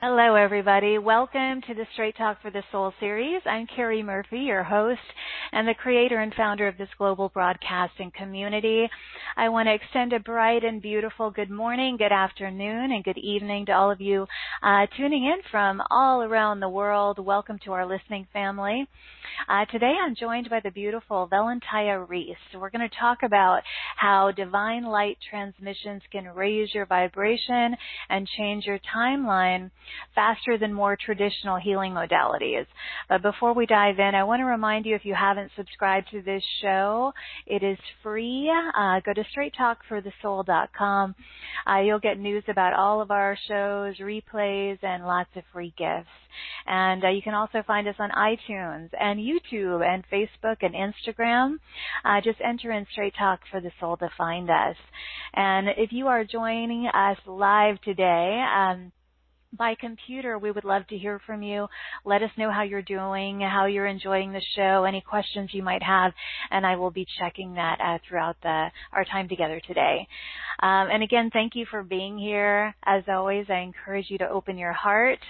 Hello, everybody. Welcome to the Straight Talk for the Soul series. I'm Carrie Murphy, your host and the creator and founder of this global broadcasting community. I want to extend a bright and beautiful good morning, good afternoon, and good evening to all of you tuning in from all around the world. Welcome to our listening family. Today I'm joined by the beautiful Velentaya Reece. We're going to talk about how divine light transmissions can raise your vibration and change your timeline faster than more traditional healing modalities. But before we dive in, I want to remind you, if you haven't subscribed to this show, it is free. Go to straighttalkforthesoul.com. You'll get news about all of our shows, replays, and lots of free gifts. And you can also find us on iTunes and YouTube and Facebook and Instagram. Just enter in Straight Talk for the Soul to find us. And if you are joining us live today, by computer, we would love to hear from you. Let us know how you're doing, how you're enjoying the show, any questions you might have, and I will be checking that throughout our time together today. And again, thank you for being here. As always, I encourage you to open your heart,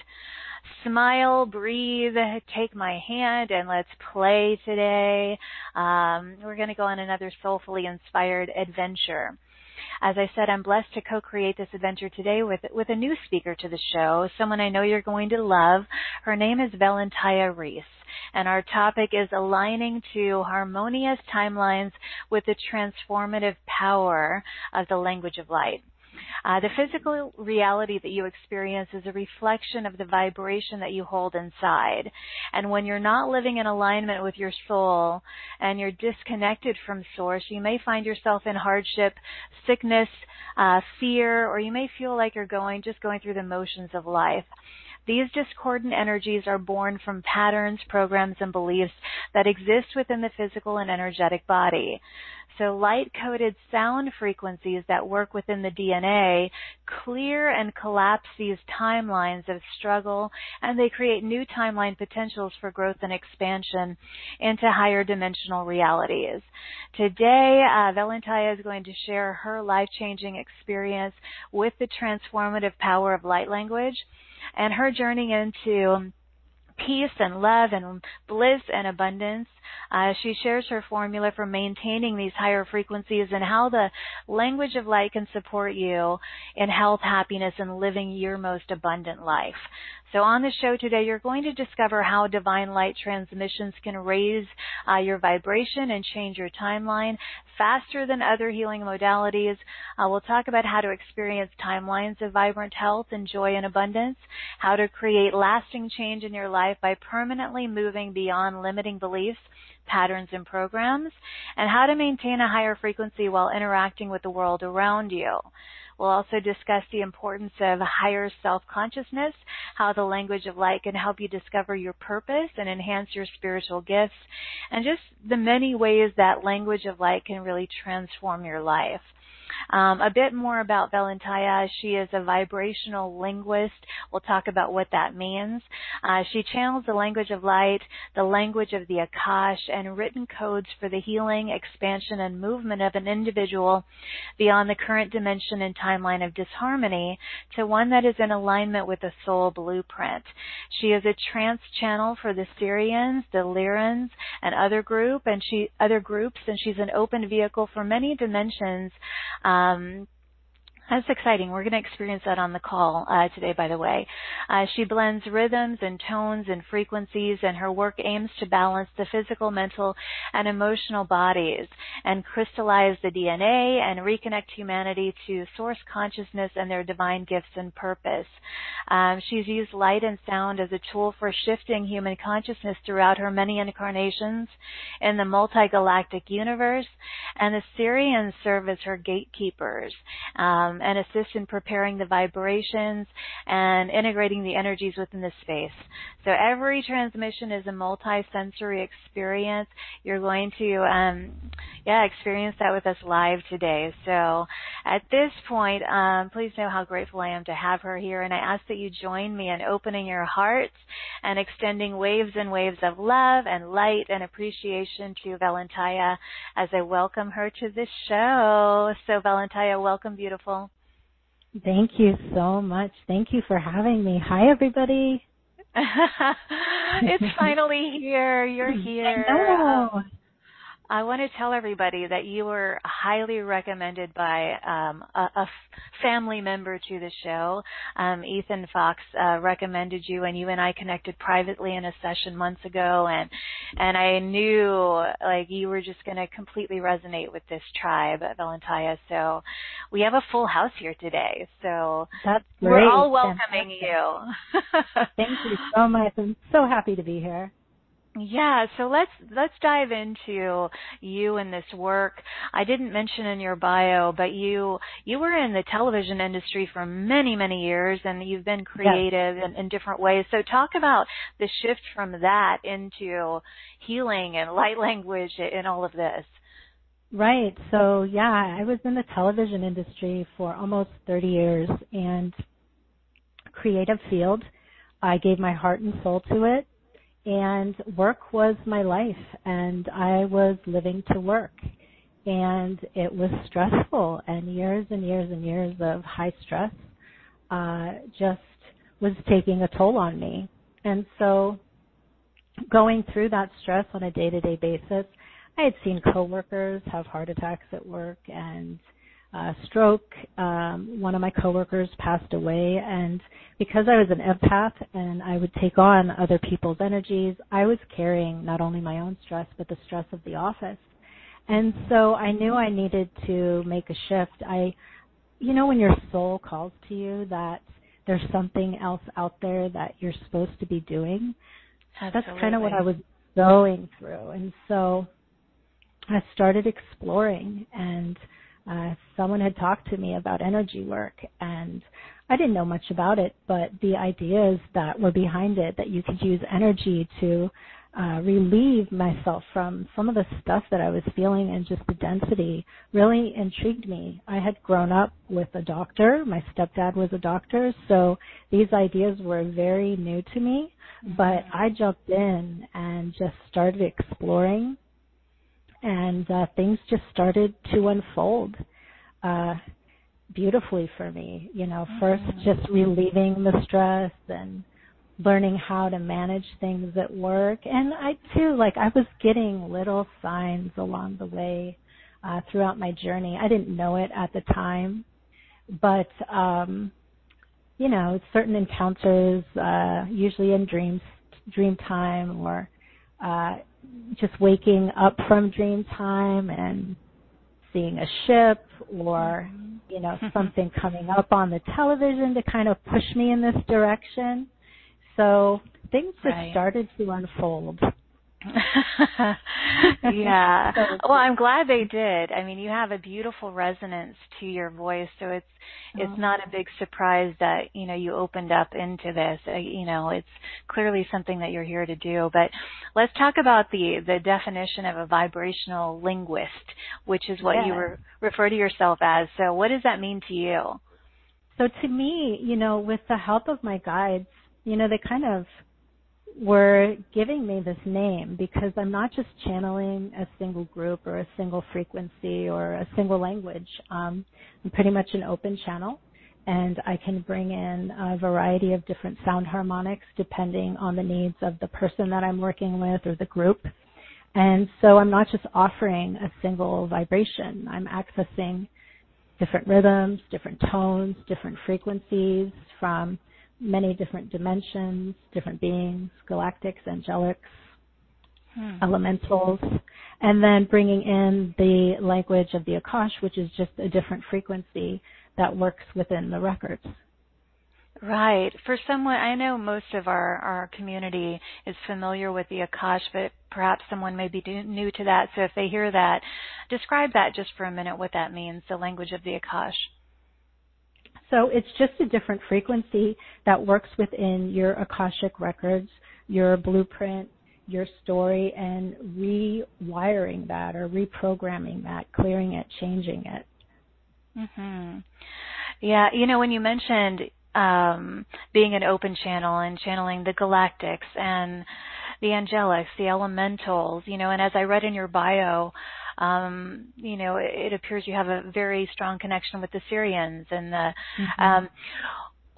smile, breathe, take my hand, and let's play today. We're going to go on another soulfully inspired adventure. As I said, I'm blessed to co-create this adventure today with a new speaker to the show, someone I know you're going to love. Her name is Velentaya Reece, and our topic is aligning to harmonious timelines with the transformative power of the language of light. The physical reality that you experience is a reflection of the vibration that you hold inside. And when you're not living in alignment with your soul and you're disconnected from source, you may find yourself in hardship, sickness, fear, or you may feel like you're just going through the motions of life. These discordant energies are born from patterns, programs, and beliefs that exist within the physical and energetic body. So light-coded sound frequencies that work within the DNA clear and collapse these timelines of struggle, and they create new timeline potentials for growth and expansion into higher dimensional realities. Today, Valentine is going to share her life-changing experience with the transformative power of light language and her journey into peace and love and bliss and abundance. She shares her formula for maintaining these higher frequencies and how the language of light can support you in health, happiness, and living your most abundant life. So on the show today, you're going to discover how divine light transmissions can raise your vibration and change your timeline faster than other healing modalities. We'll talk about how to experience timelines of vibrant health and joy and abundance, how to create lasting change in your life by permanently moving beyond limiting beliefs, patterns, and programs, and how to maintain a higher frequency while interacting with the world around you. We'll also discuss the importance of higher self-consciousness, how the language of light can help you discover your purpose and enhance your spiritual gifts, and just the many ways that language of light can really transform your life. A bit more about Velentaya. She is a vibrational linguist. We'll talk about what that means. She channels the language of light, the language of the Akash, and written codes for the healing, expansion, and movement of an individual beyond the current dimension and timeline of disharmony to one that is in alignment with the soul blueprint. She is a trance channel for the Sirians, the Lyrans, and other groups, and she's an open vehicle for many dimensions. That's exciting. We're going to experience that on the call today, by the way. She blends rhythms and tones and frequencies, and her work aims to balance the physical, mental, and emotional bodies and crystallize the DNA and reconnect humanity to source consciousness and their divine gifts and purpose. She's used light and sound as a tool for shifting human consciousness throughout her many incarnations in the multi-galactic universe, and the Sirians serve as her gatekeepers. And assist in preparing the vibrations and integrating the energies within the space. So every transmission is a multi-sensory experience. You're going to experience that with us live today. So at this point, please know how grateful I am to have her here, and I ask that you join me in opening your hearts and extending waves and waves of love and light and appreciation to Velentaya as I welcome her to this show. So Velentaya, welcome, beautiful. Thank you so much. Thank you for having me. Hi, everybody. It's finally here. You're here. I know. I want to tell everybody that you were highly recommended by a family member to the show. Ethan Fox recommended you, and you and I connected privately in a session months ago, and I knew like you were just going to completely resonate with this tribe at Velentaya. So we have a full house here today. So that's great. We're all welcoming you. Thank you so much. I'm so happy to be here. Yeah, so let's dive into you and this work. I didn't mention in your bio, but you were in the television industry for many, many years, and you've been creative in different ways. So talk about the shift from that into healing and light language and all of this. Right. So, I was in the television industry for almost 30 years and creative field. I gave my heart and soul to it. And work was my life, and I was living to work. And it was stressful, and years and years and years of high stress just was taking a toll on me. And so going through that stress on a day-to-day basis, I had seen coworkers have heart attacks at work and stroke. One of my coworkers passed away, and because I was an empath and I would take on other people's energies, I was carrying not only my own stress, but the stress of the office. And so I knew I needed to make a shift. When your soul calls to you that there's something else out there that you're supposed to be doing, Absolutely. That's kind of what I was going through. And so I started exploring, and someone had talked to me about energy work, and I didn't know much about it, but the ideas that were behind it, that you could use energy to relieve myself from some of the stuff that I was feeling and just the density, really intrigued me. I had grown up with a doctor. My stepdad was a doctor, so these ideas were very new to me, but I jumped in and just started exploring, and things just started to unfold beautifully for me. First just relieving the stress and learning how to manage things at work. And I was getting little signs along the way throughout my journey. I didn't know it at the time, but certain encounters, usually in dream time, or just waking up from dream time and seeing a ship, or something coming up on the television to kind of push me in this direction. So things just started to unfold. Yeah. Well, I'm glad they did. I mean, you have a beautiful resonance to your voice, so it's not a big surprise that, you opened up into this. It's clearly something that you're here to do. But let's talk about the definition of a vibrational linguist, which is what you refer to yourself as. So what does that mean to you? So to me, with the help of my guides, they kind of were giving me this name because I'm not just channeling a single group or a single frequency or a single language. I'm pretty much an open channel, and I can bring in a variety of different sound harmonics depending on the needs of the person that I'm working with or the group. And so I'm not just offering a single vibration. I'm accessing different rhythms, different tones, different frequencies from many different dimensions, different beings, galactics, angelics, elementals, and then bringing in the language of the Akash, which is just a different frequency that works within the records. Right. For someone, I know most of our community is familiar with the Akash, but perhaps someone may be new to that. So if they hear that, describe that just for a minute, what that means, the language of the Akash. So it's just a different frequency that works within your Akashic records, your blueprint, your story, and rewiring that or reprogramming that, clearing it, changing it. Mm-hmm. Yeah, when you mentioned being an open channel and channeling the galactics and the angelics, the elementals, and as I read in your bio, it appears you have a very strong connection with the Sirians and the,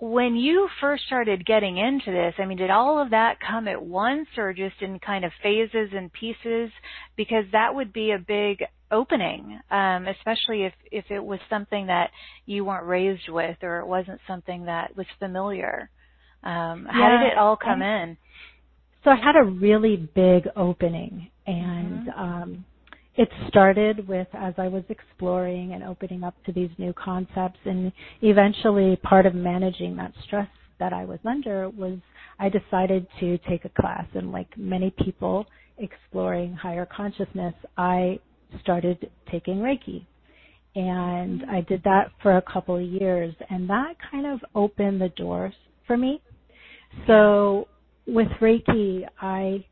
when you first started getting into this, I mean, did all of that come at once or just in kind of phases and pieces? Because that would be a big opening, especially if it was something that you weren't raised with or it wasn't something that was familiar. How did it all come in? So I had a really big opening, and it started with as I was exploring and opening up to these new concepts, and eventually part of managing that stress that I was under was I decided to take a class, and like many people exploring higher consciousness, I started taking Reiki. And I did that for a couple of years, and that kind of opened the doors for me. So with Reiki, I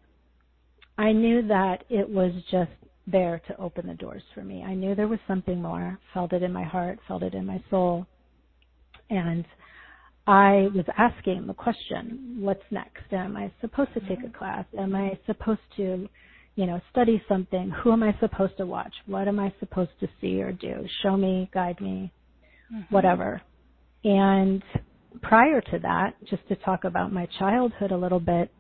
knew that it was just there to open the doors for me. I knew there was something more, felt it in my heart, felt it in my soul. And I was asking the question, what's next? Am I supposed to take a class? Am I supposed to, study something? Who am I supposed to watch? What am I supposed to see or do? Show me, guide me, whatever. And prior to that, just to talk about my childhood a little bit,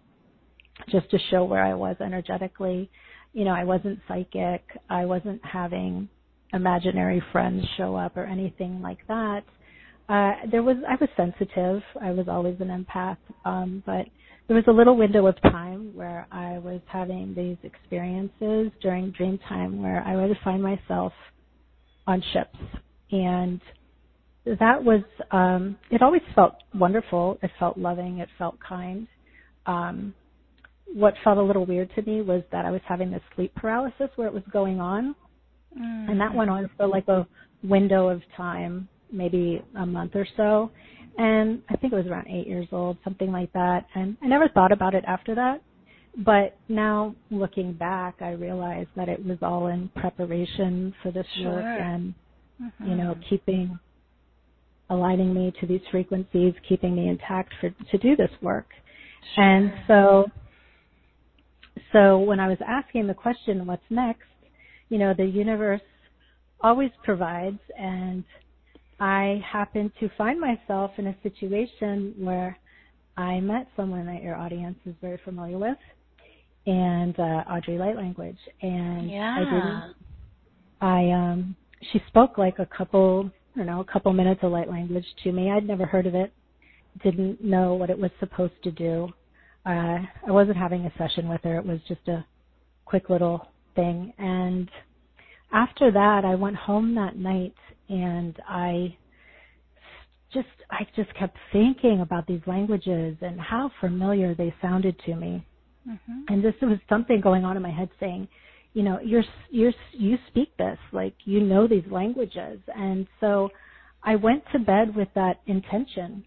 just to show where I was energetically, I wasn't psychic. I wasn't having imaginary friends show up or anything like that. I was sensitive. I was always an empath. But there was a little window of time where I was having these experiences during dream time where I would find myself on ships. And that was, it always felt wonderful. It felt loving. It felt kind. What felt a little weird to me was that I was having this sleep paralysis where it was going on. And that went on for like a window of time, maybe a month or so. And I think it was around 8 years old, something like that. And I never thought about it after that. But now looking back, I realized that it was all in preparation for this work and, aligning me to these frequencies, keeping me intact to do this work. And so when I was asking the question, what's next, the universe always provides, and I happened to find myself in a situation where I met someone that your audience is very familiar with, and Audrey Light Language, and she spoke like a couple minutes of light language to me. I'd never heard of it, didn't know what it was supposed to do. I wasn't having a session with her. It was just a quick little thing. And after that, I went home that night, and I just kept thinking about these languages and how familiar they sounded to me. And this was something going on in my head saying, you speak this, like, these languages. And so I went to bed with that intention.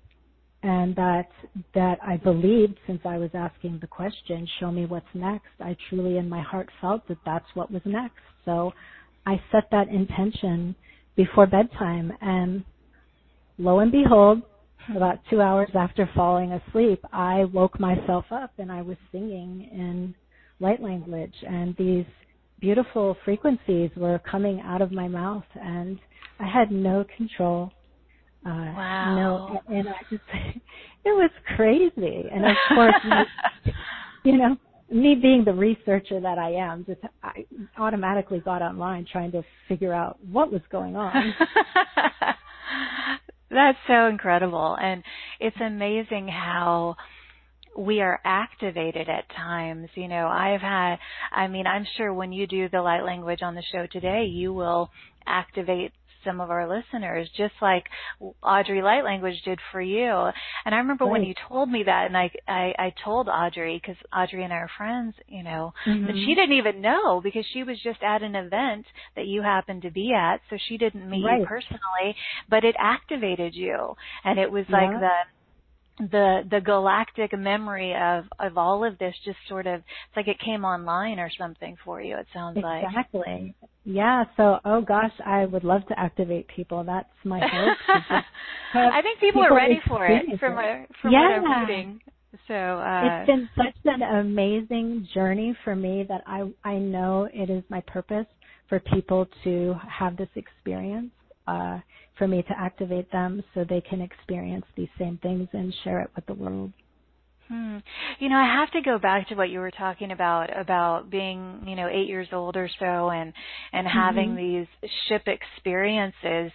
And that I believed, since I was asking the question, show me what's next, I truly in my heart felt that that's what was next. So I set that intention before bedtime, and lo and behold, about 2 hours after falling asleep, I woke myself up and I was singing in light language, and these beautiful frequencies were coming out of my mouth, and I had no control. Wow. And I just, it was crazy. And of course, me being the researcher that I am, I automatically got online trying to figure out what was going on. That's so incredible. And it's amazing how we are activated at times. I'm sure when you do the light language on the show today, you will activate some of our listeners, just like Audrey Light Language did for you. And I remember when you told me that, and I told Audrey, because Audrey and I are friends, but she didn't even know, because she was just at an event that you happened to be at, so she didn't meet you personally, but it activated you. And it was like the galactic memory of all of this just sort of, it's like it came online or something for you, it sounds like. Exactly. Yeah, so, oh gosh, I would love to activate people. That's my hope. I think people are ready for it from what I'm reading. So it's been such an amazing journey for me that I know it is my purpose for people to have this experience, for me to activate them so they can experience these same things and share it with the world. You know, I have to go back to what you were talking about being, 8 years old or so and having these ship experiences.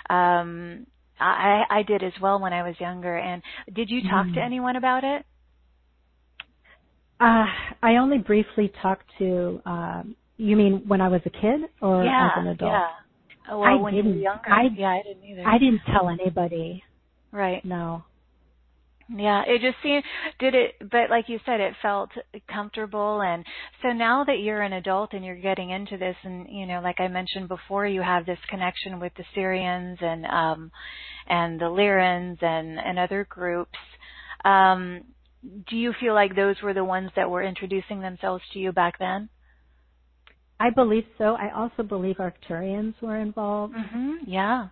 I did as well when I was younger. And did you talk to anyone about it? I only briefly talked to, you mean when I was a kid or as an adult? Yeah. Well, when you were younger. I didn't either. I didn't tell anybody. Right. No. Yeah, it just seemed, but like you said, it felt comfortable. And so now that you're an adult and you're getting into this and, like I mentioned before, you have this connection with the Sirians and the Lyrans and other groups. Do you feel like those were the ones that were introducing themselves to you back then? I believe so. I also believe Arcturians were involved. Yeah.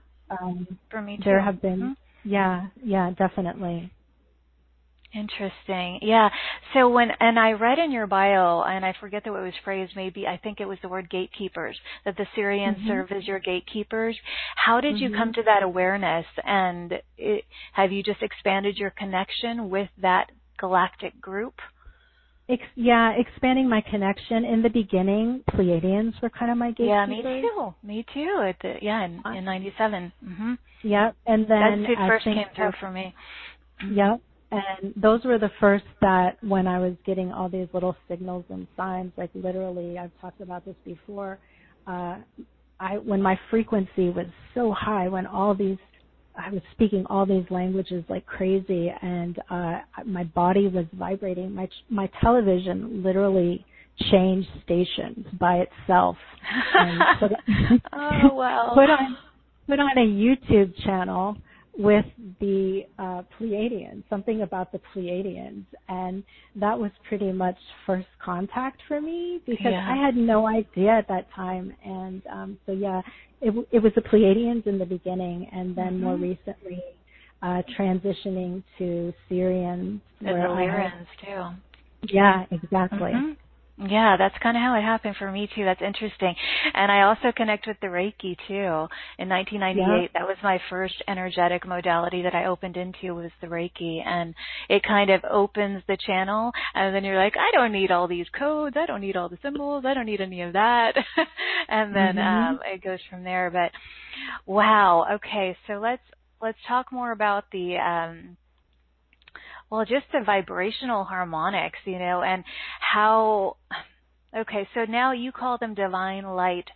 For me too. There have been, yeah, definitely. Interesting. Yeah. So and I read in your bio, and I forget the way it was phrased, maybe I think it was the word gatekeepers, that the Sirians serve as your gatekeepers. How did you come to that awareness? And have you just expanded your connection with that galactic group? Expanding my connection. In the beginning, Pleiadians were kind of my gatekeepers. Yeah, me too. In 97. Yeah, and then that's who first came through for me. Yep. And those were the first that when I was getting all these little signals and signs, like literally, I've talked about this before, when my frequency was so high, I was speaking all these languages like crazy, and my body was vibrating. My television literally changed stations by itself. And oh, wow. Put on a YouTube channel with the Pleiadians, something about the Pleiadians, and that was pretty much first contact for me because I had no idea at that time, and it was the Pleiadians in the beginning, and then more recently transitioning to Sirians. And the Lyrans too. Yeah, exactly. Yeah, that's kind of how it happened for me too. That's interesting. And I also connect with the Reiki too. In 1998, that was my first energetic modality that I opened into was the Reiki. And it kind of opens the channel. And then you're like, I don't need all these codes. I don't need all the symbols. I don't need any of that. And then it goes from there. But wow. Okay. So let's talk more about the, just the vibrational harmonics, and how, so now you call them divine light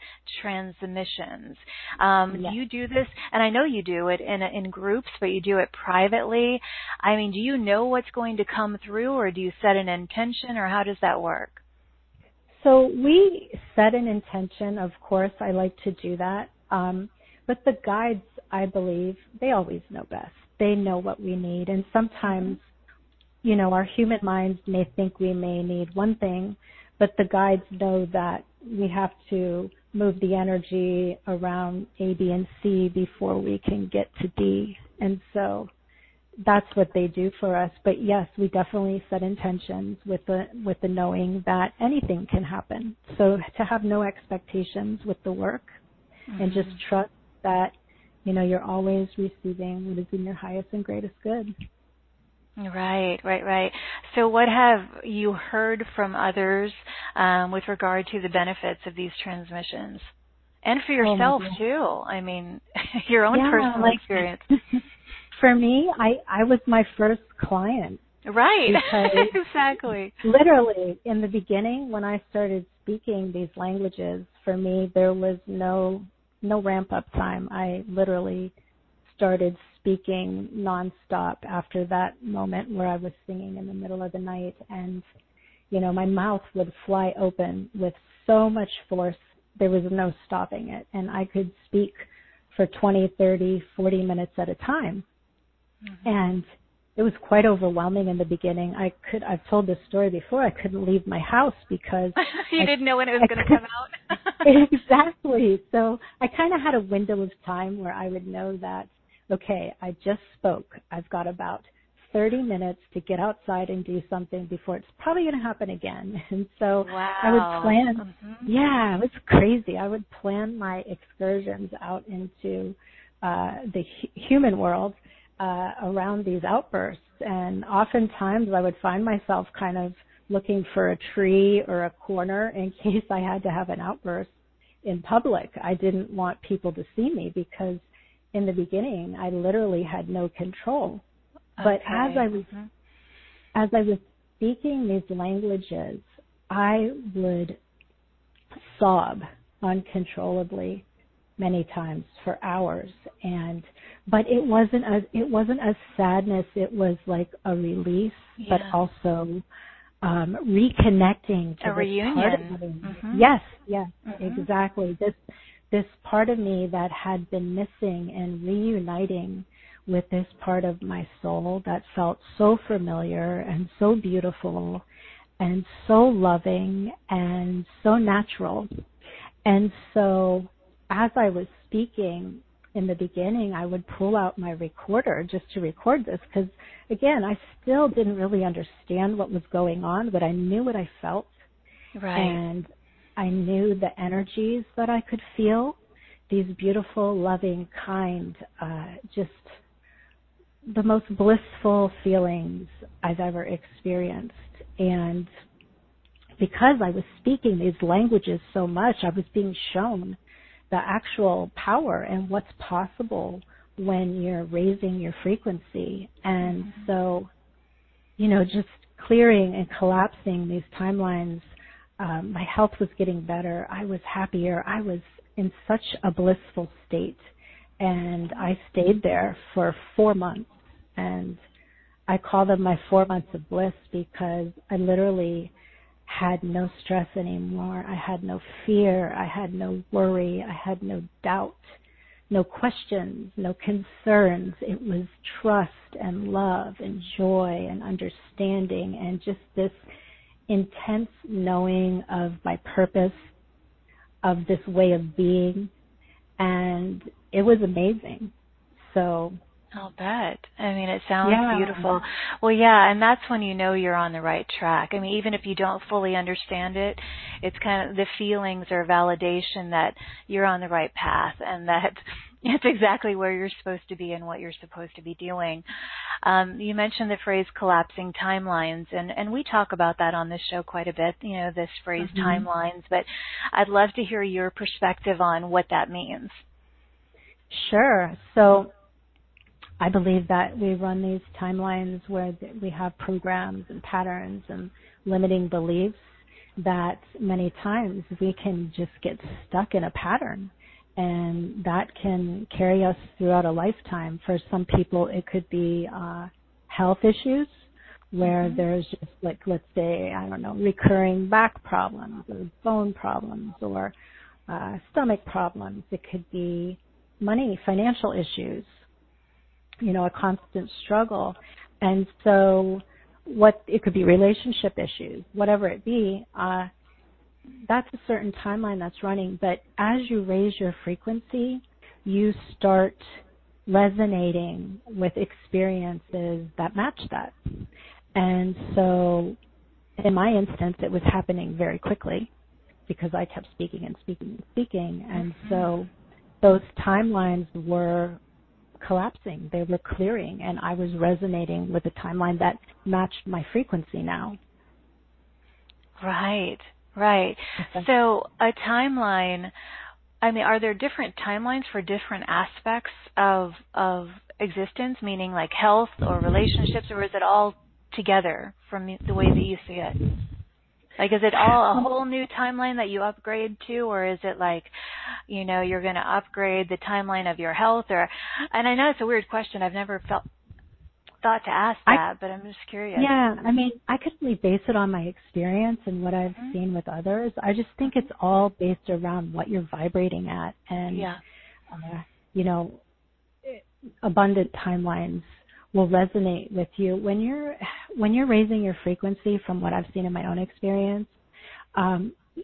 transmissions. Do you do this? And I know you do it in groups, but you do it privately. I mean, do you know what's going to come through, or do you set an intention, or how does that work? So we set an intention, of course. I like to do that. But the guides, I believe, they always know best. They know what we need. And sometimes, our human minds may think we may need one thing, but the guides know that we have to move the energy around A, B, and C before we can get to D. And so that's what they do for us. But yes, we definitely set intentions with the knowing that anything can happen. So to have no expectations with the work and just trust that, you're always receiving what is in your highest and greatest good. Right. So what have you heard from others with regard to the benefits of these transmissions? And for yourself, too. I mean, your own personal experience. For me, I was my first client. Right. Exactly. Literally, in the beginning, when I started speaking these languages, for me, there was no ramp-up time. I literally started speaking nonstop after that moment where I was singing in the middle of the night, and my mouth would fly open with so much force there was no stopping it, and I could speak for 20, 30, 40 minutes at a time. And it was quite overwhelming in the beginning. I've told this story before, I couldn't leave my house because you didn't know when it was going to come out. Exactly. So I kind of had a window of time where I would know that, okay, I just spoke. I've got about 30 minutes to get outside and do something before it's probably going to happen again. And so wow. I would plan, yeah, it was crazy. I would plan my excursions out into the human world around these outbursts. And oftentimes I would find myself kind of looking for a tree or a corner in case I had to have an outburst in public. I didn't want people to see me because in the beginning I literally had no control. But as I was speaking these languages, I would sob uncontrollably many times for hours, but it wasn't a sadness. It was like a release, but also reconnecting to a reunion. Part of me. Yes, exactly. This part of me that had been missing and reuniting with this part of my soul that felt so familiar and so beautiful and so loving and so natural. And so as I was speaking in the beginning, I would pull out my recorder just to record this because, again, I still didn't really understand what was going on, but I knew what I felt. Right. And I knew the energies that I could feel, these beautiful, loving, kind, just the most blissful feelings I've ever experienced. And because I was speaking these languages so much, I was being shown the actual power and what's possible when you're raising your frequency. And so, just clearing and collapsing these timelines, my health was getting better. I was happier. I was in such a blissful state. And I stayed there for 4 months. And I call them my 4 months of bliss because I literally had no stress anymore. I had no fear. I had no worry. I had no doubt, no questions, no concerns. It was trust and love and joy and understanding and just this intense knowing of my purpose, of this way of being. And it was amazing. So I'll bet. I mean, it sounds beautiful. Well, yeah, and that's when you know you're on the right track. I mean, even if you don't fully understand it, it's kind of the feelings or validation that you're on the right path and that it's exactly where you're supposed to be and what you're supposed to be doing. You mentioned the phrase collapsing timelines, and we talk about that on this show quite a bit, this phrase timelines, but I'd love to hear your perspective on what that means. Sure. So I believe that we run these timelines where we have programs and patterns and limiting beliefs that many times we can just get stuck in a pattern, and that can carry us throughout a lifetime. For some people, it could be health issues where there's just like, let's say, recurring back problems or bone problems or stomach problems. It could be money, financial issues, a constant struggle. And so it could be relationship issues, whatever it be, that's a certain timeline that's running. But as you raise your frequency, you start resonating with experiences that match that. And so in my instance, it was happening very quickly because I kept speaking and speaking and speaking. And so those timelines were collapsing. They were clearing, and I was resonating with a timeline that matched my frequency now. Right. So a timeline, are there different timelines for different aspects of existence, meaning like health or relationships, or is it all together from the way that you see it? Like, is it all a whole new timeline that you upgrade to, or is it like, you're going to upgrade the timeline of your health? And I know it's a weird question. I've never thought to ask that, but I'm just curious. Yeah, I could really base it on my experience and what I've seen with others. I just think it's all based around what you're vibrating at. And, abundant timelines will resonate with you when you're raising your frequency. From what I've seen in my own experience,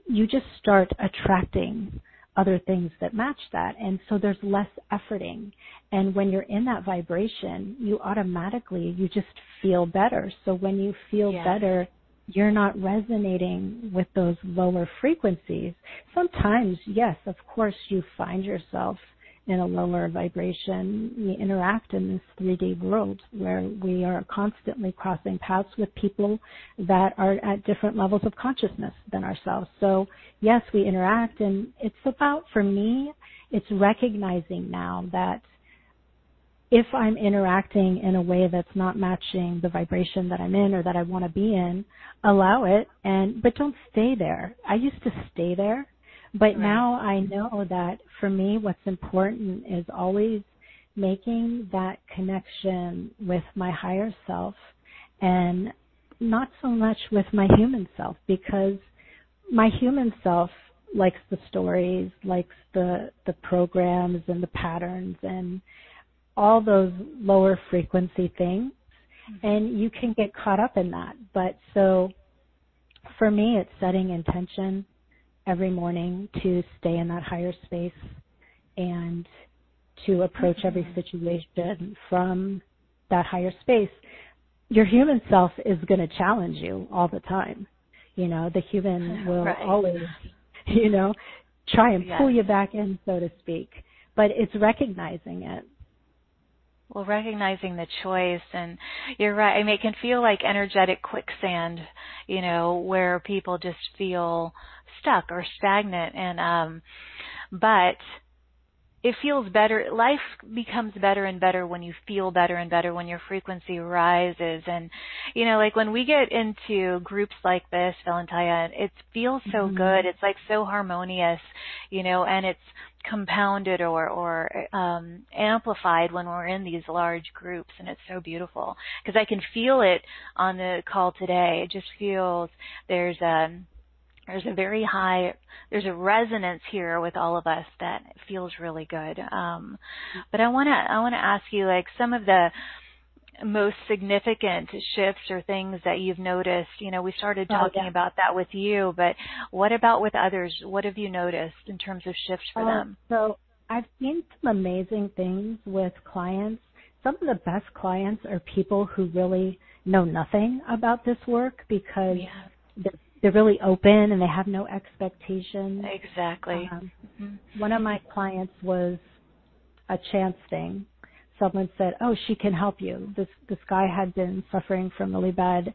you just start attracting other things that match that. And so there's less efforting. And when you're in that vibration, you just feel better. So when you feel better, you're not resonating with those lower frequencies. Sometimes, yes, of course, you find yourself in a lower vibration. We interact in this 3D world where we are constantly crossing paths with people that are at different levels of consciousness than ourselves. So yes, we interact, and it's about, for me, it's recognizing now that if I'm interacting in a way that's not matching the vibration that I'm in or that I want to be in, allow it, but don't stay there. I used to stay there. But now I know that for me, what's important is always making that connection with my higher self and not so much with my human self, because my human self likes the stories, likes the programs and the patterns and all those lower frequency things. And you can get caught up in that. But so for me, it's setting intention every morning to stay in that higher space and to approach every situation from that higher space. Your human self is going to challenge you all the time. You know, the human will always, try and pull you back in, so to speak. But it's recognizing it. Well, recognizing the choice, and you're right. I mean, it can feel like energetic quicksand, where people just feel stuck or stagnant, and but it feels better. Life becomes better and better when you feel better and better, when your frequency rises. And, like when we get into groups like this, Velentaya, it feels so good. It's like so harmonious, and it's compounded or amplified when we're in these large groups, and it's so beautiful because I can feel it on the call today. It just feels there's a resonance here with all of us that feels really good. But I want to ask you, like, some of the most significant shifts or things that you've noticed. We started talking about that with you, but what about with others? What have you noticed in terms of shifts for them? So I've seen some amazing things with clients. Some of the best clients are people who really know nothing about this work because they're really open and they have no expectations. Exactly. One of my clients was a chance thing. Someone said, "Oh, she can help you." This guy had been suffering from really bad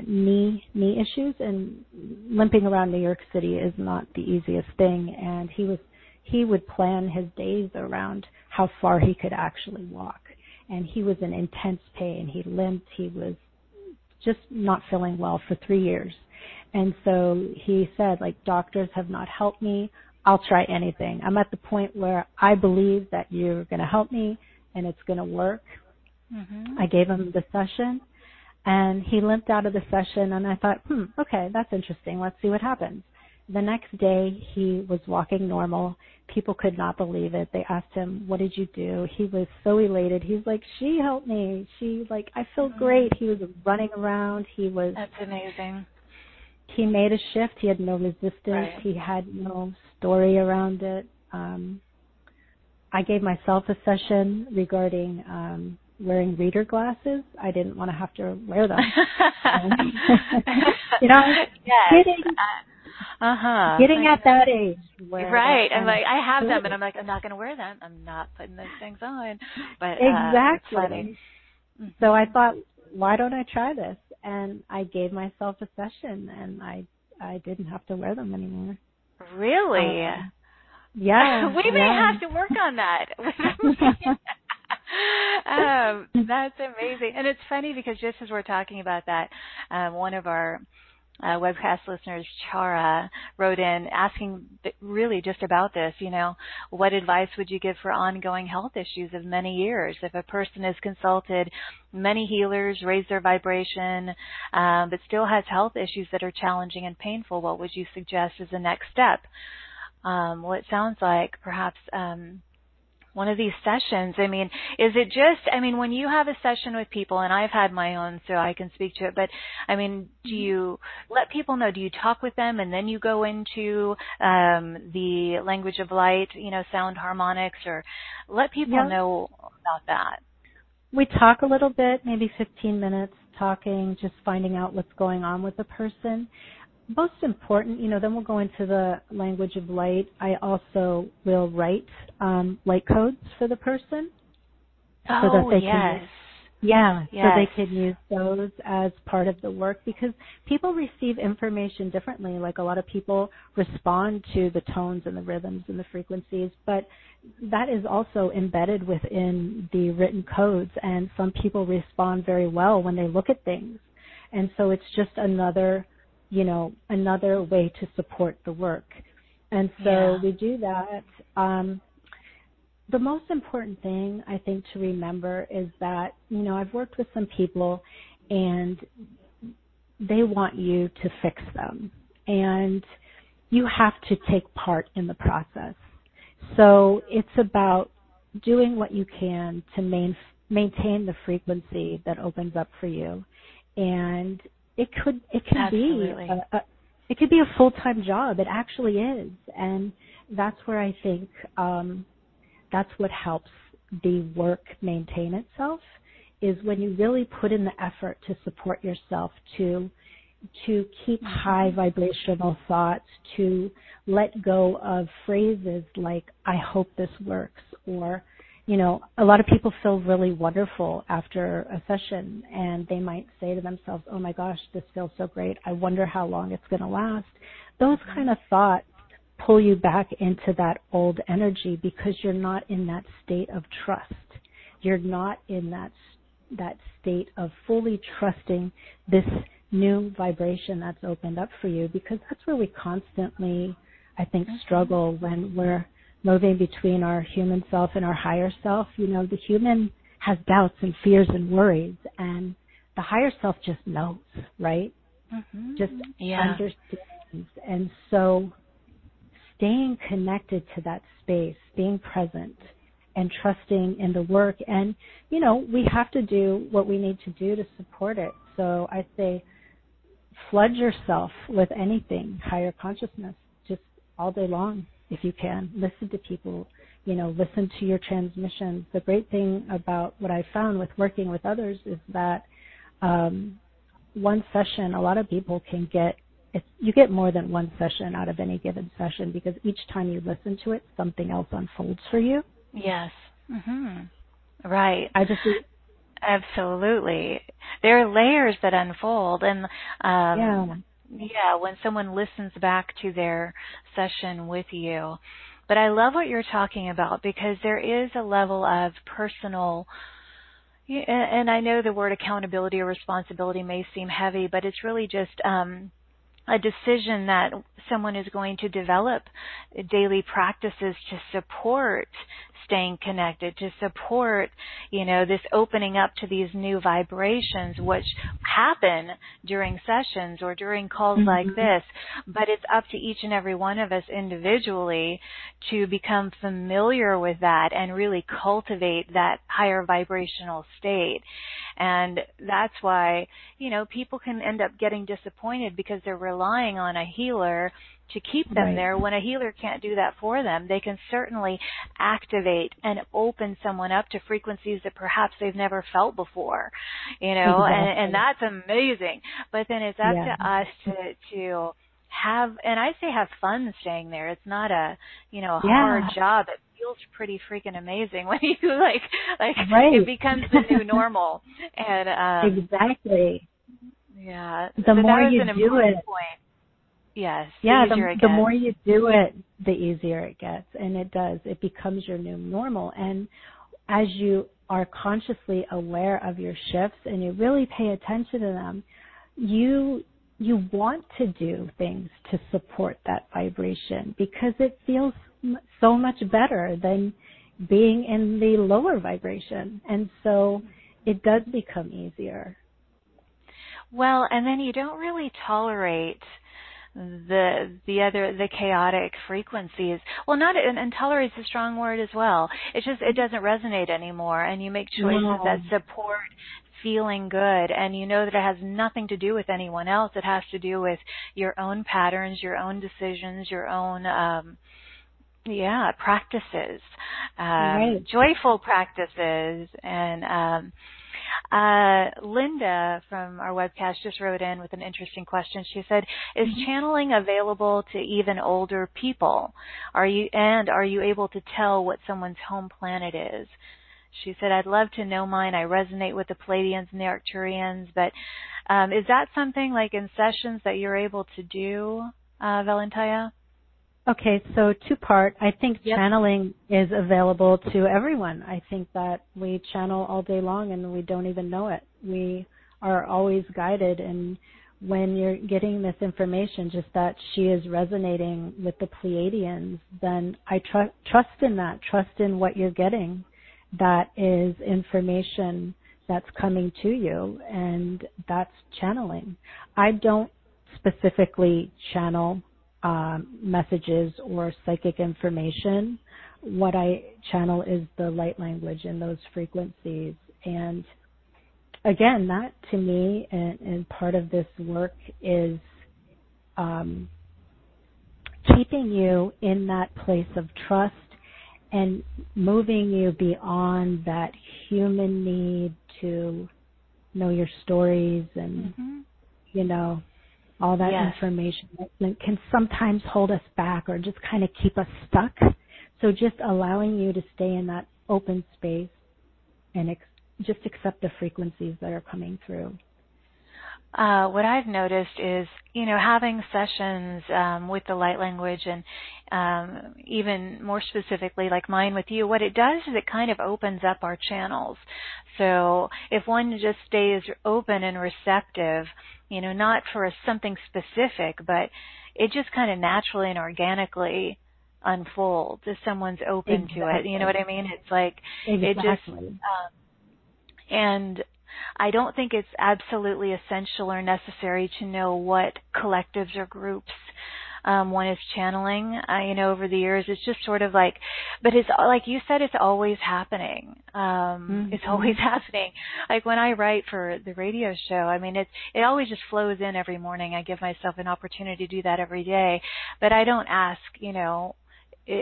knee issues, and limping around New York City is not the easiest thing. And he would plan his days around how far he could actually walk. And he was in intense pain. He limped. He was just not feeling well for 3 years. And so he said, like, doctors have not helped me. I'll try anything. I'm at the point where I believe that you're going to help me and it's going to work. I gave him the session, and he limped out of the session, and I thought, okay, that's interesting. Let's see what happens. The next day, he was walking normal. People could not believe it. They asked him, "What did you do?" He was so elated. He's like, "She helped me. I feel great." He was running around. That's amazing. He made a shift. He had no resistance. Right. He had no story around it. I gave myself a session regarding wearing reader glasses. I didn't want to have to wear them. Getting at that age. Right. I'm like, I have them, and I'm like, I'm not going to wear them. I'm not putting those things on. But exactly. So I thought, why don't I try this? And I gave myself a session, and I didn't have to wear them anymore. Really? Yeah. We may have to work on that. That's amazing. And it's funny because just as we're talking about that, one of our webcast listeners, Chara, wrote in asking really just about this, what advice would you give for ongoing health issues of many years? If a person has consulted many healers, raised their vibration, but still has health issues that are challenging and painful, what would you suggest as the next step? Well, it sounds like perhaps one of these sessions? I mean, is it just, I mean, when you have a session with people, and I've had my own, so I can speak to it, but I mean, do you let people know, do you talk with them and then you go into the language of light, sound harmonics, or let people know about that? We talk a little bit, maybe 15 minutes talking, just finding out what's going on with the person. Most important, then we'll go into the language of light. I also will write light codes for the person. Oh, so that they yes. So they can use those as part of the work, because people receive information differently. Like, a lot of people respond to the tones and the rhythms and the frequencies, but that is also embedded within the written codes, and some people respond very well when they look at things. And so it's just another way to support the work. And so we do that. The most important thing, I think, to remember is that, I've worked with some people and they want you to fix them. And you have to take part in the process. So it's about doing what you can to maintain the frequency that opens up for you. And it can be a full-time job. It actually is. And that's where I think that's what helps the work maintain itself, is when you really put in the effort to support yourself, to keep high vibrational thoughts, to let go of phrases like, I hope this works, or, a lot of people feel really wonderful after a session, and they might say to themselves, oh my gosh, this feels so great. I wonder how long it's going to last. Those kind of thoughts pull you back into that old energy, because you're not in that state of trust. You're not in that state of fully trusting this new vibration that's opened up for you, because that's where we constantly, I think, struggle when we're moving between our human self and our higher self. The human has doubts and fears and worries, and the higher self just knows, right? Just understands. And so staying connected to that space, being present, and trusting in the work. And, we have to do what we need to do to support it. So I say, flood yourself with anything, higher consciousness, just all day long if you can. Listen to people, listen to your transmissions. The great thing about what I found with working with others is that one session, a lot of people can get, you get more than one session out of any given session, because each time you listen to it, something else unfolds for you. Yes. Right. Absolutely. There are layers that unfold, and when someone listens back to their session with you. But I love what you're talking about, because there is a level of personal, and I know the word accountability or responsibility may seem heavy, but it's really just a decision that someone is going to develop daily practices to support staying connected, to support, this opening up to these new vibrations, which happen during sessions or during calls like this. But it's up to each and every one of us individually to become familiar with that and really cultivate that higher vibrational state. And that's why, people can end up getting disappointed because they're relying on a healer to keep them there, when a healer can't do that for them. They can certainly activate and open someone up to frequencies that perhaps they've never felt before, and that's amazing. But then it's up to us to have, and I say have fun staying there. It's not a, hard job. It feels pretty freaking amazing when you it becomes the new normal. And exactly. Yeah. The more you do it. Point. Yes. The more you do it, the easier it gets. And it does. It becomes your new normal. And as you are consciously aware of your shifts and you really pay attention to them, you want to do things to support that vibration, because it feels so much better than being in the lower vibration. And so it does become easier. Well, and then you don't really tolerate the chaotic frequencies. Well, not, and tolerate is a strong word as well. It's just, it doesn't resonate anymore, and you make choices that support feeling good, and you know that it has nothing to do with anyone else. It has to do with your own patterns, your own decisions, your own practices, joyful practices. And Linda from our webcast just wrote in with an interesting question. She said, is channeling available to even older people? Are you able to tell what someone's home planet is? She said, I'd love to know mine. I resonate with the Pleiadians and the Arcturians, but is that something like in sessions that you're able to do, Velentaya? Okay, so two-part. I think channeling is available to everyone. I think that we channel all day long and we don't even know it. We are always guided, and when you're getting this information, just that she is resonating with the Pleiadians, then I trust in that, trust in what you're getting. That is information that's coming to you, and that's channeling. I don't specifically channel messages or psychic information. What I channel is the light language and those frequencies. And again, that to me, and part of this work is keeping you in that place of trust and moving you beyond that human need to know your stories and, you know, all that information that can sometimes hold us back or just kind of keep us stuck. So just allowing you to stay in that open space and just accept the frequencies that are coming through. What I've noticed is, you know, having sessions with the light language and even more specifically like mine with you, what it does is it kind of opens up our channels. So if one just stays open and receptive, you know, not for something specific, but it just kind of naturally and organically unfolds if someone's open to it. You know what I mean? It's like it just and I don't think it's absolutely essential or necessary to know what collectives or groups one is channeling. You know, over the years, it's just sort of like, but it's like you said, it's always happening. It's always happening. Like when I write for the radio show, I mean, it always just flows in every morning. I give myself an opportunity to do that every day, but I don't ask, you know,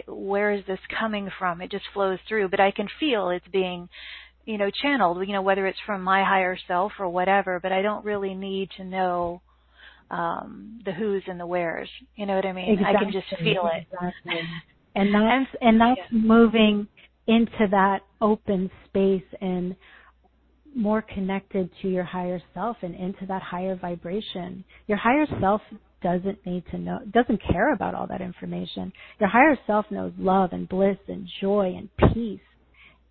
where is this coming from? It just flows through, but I can feel it's being, you know, channeled, you know, whether it's from my higher self or whatever, but I don't really need to know the who's and the where's. You know what I mean? Exactly. I can just feel it. Exactly. And that's moving into that open space and more connected to your higher self and into that higher vibration. Your higher self doesn't need to know, doesn't care about all that information. Your higher self knows love and bliss and joy and peace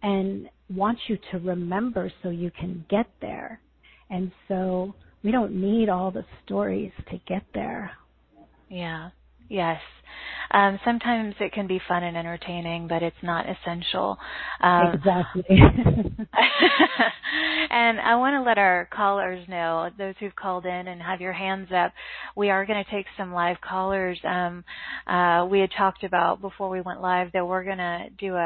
and wants you to remember so you can get there. And so we don't need all the stories to get there. Yeah. Yes. Sometimes it can be fun and entertaining, but it's not essential. Exactly. And I want to let our callers know, those who've called in and have your hands up, we are going to take some live callers. We had talked about before we went live that we're going to do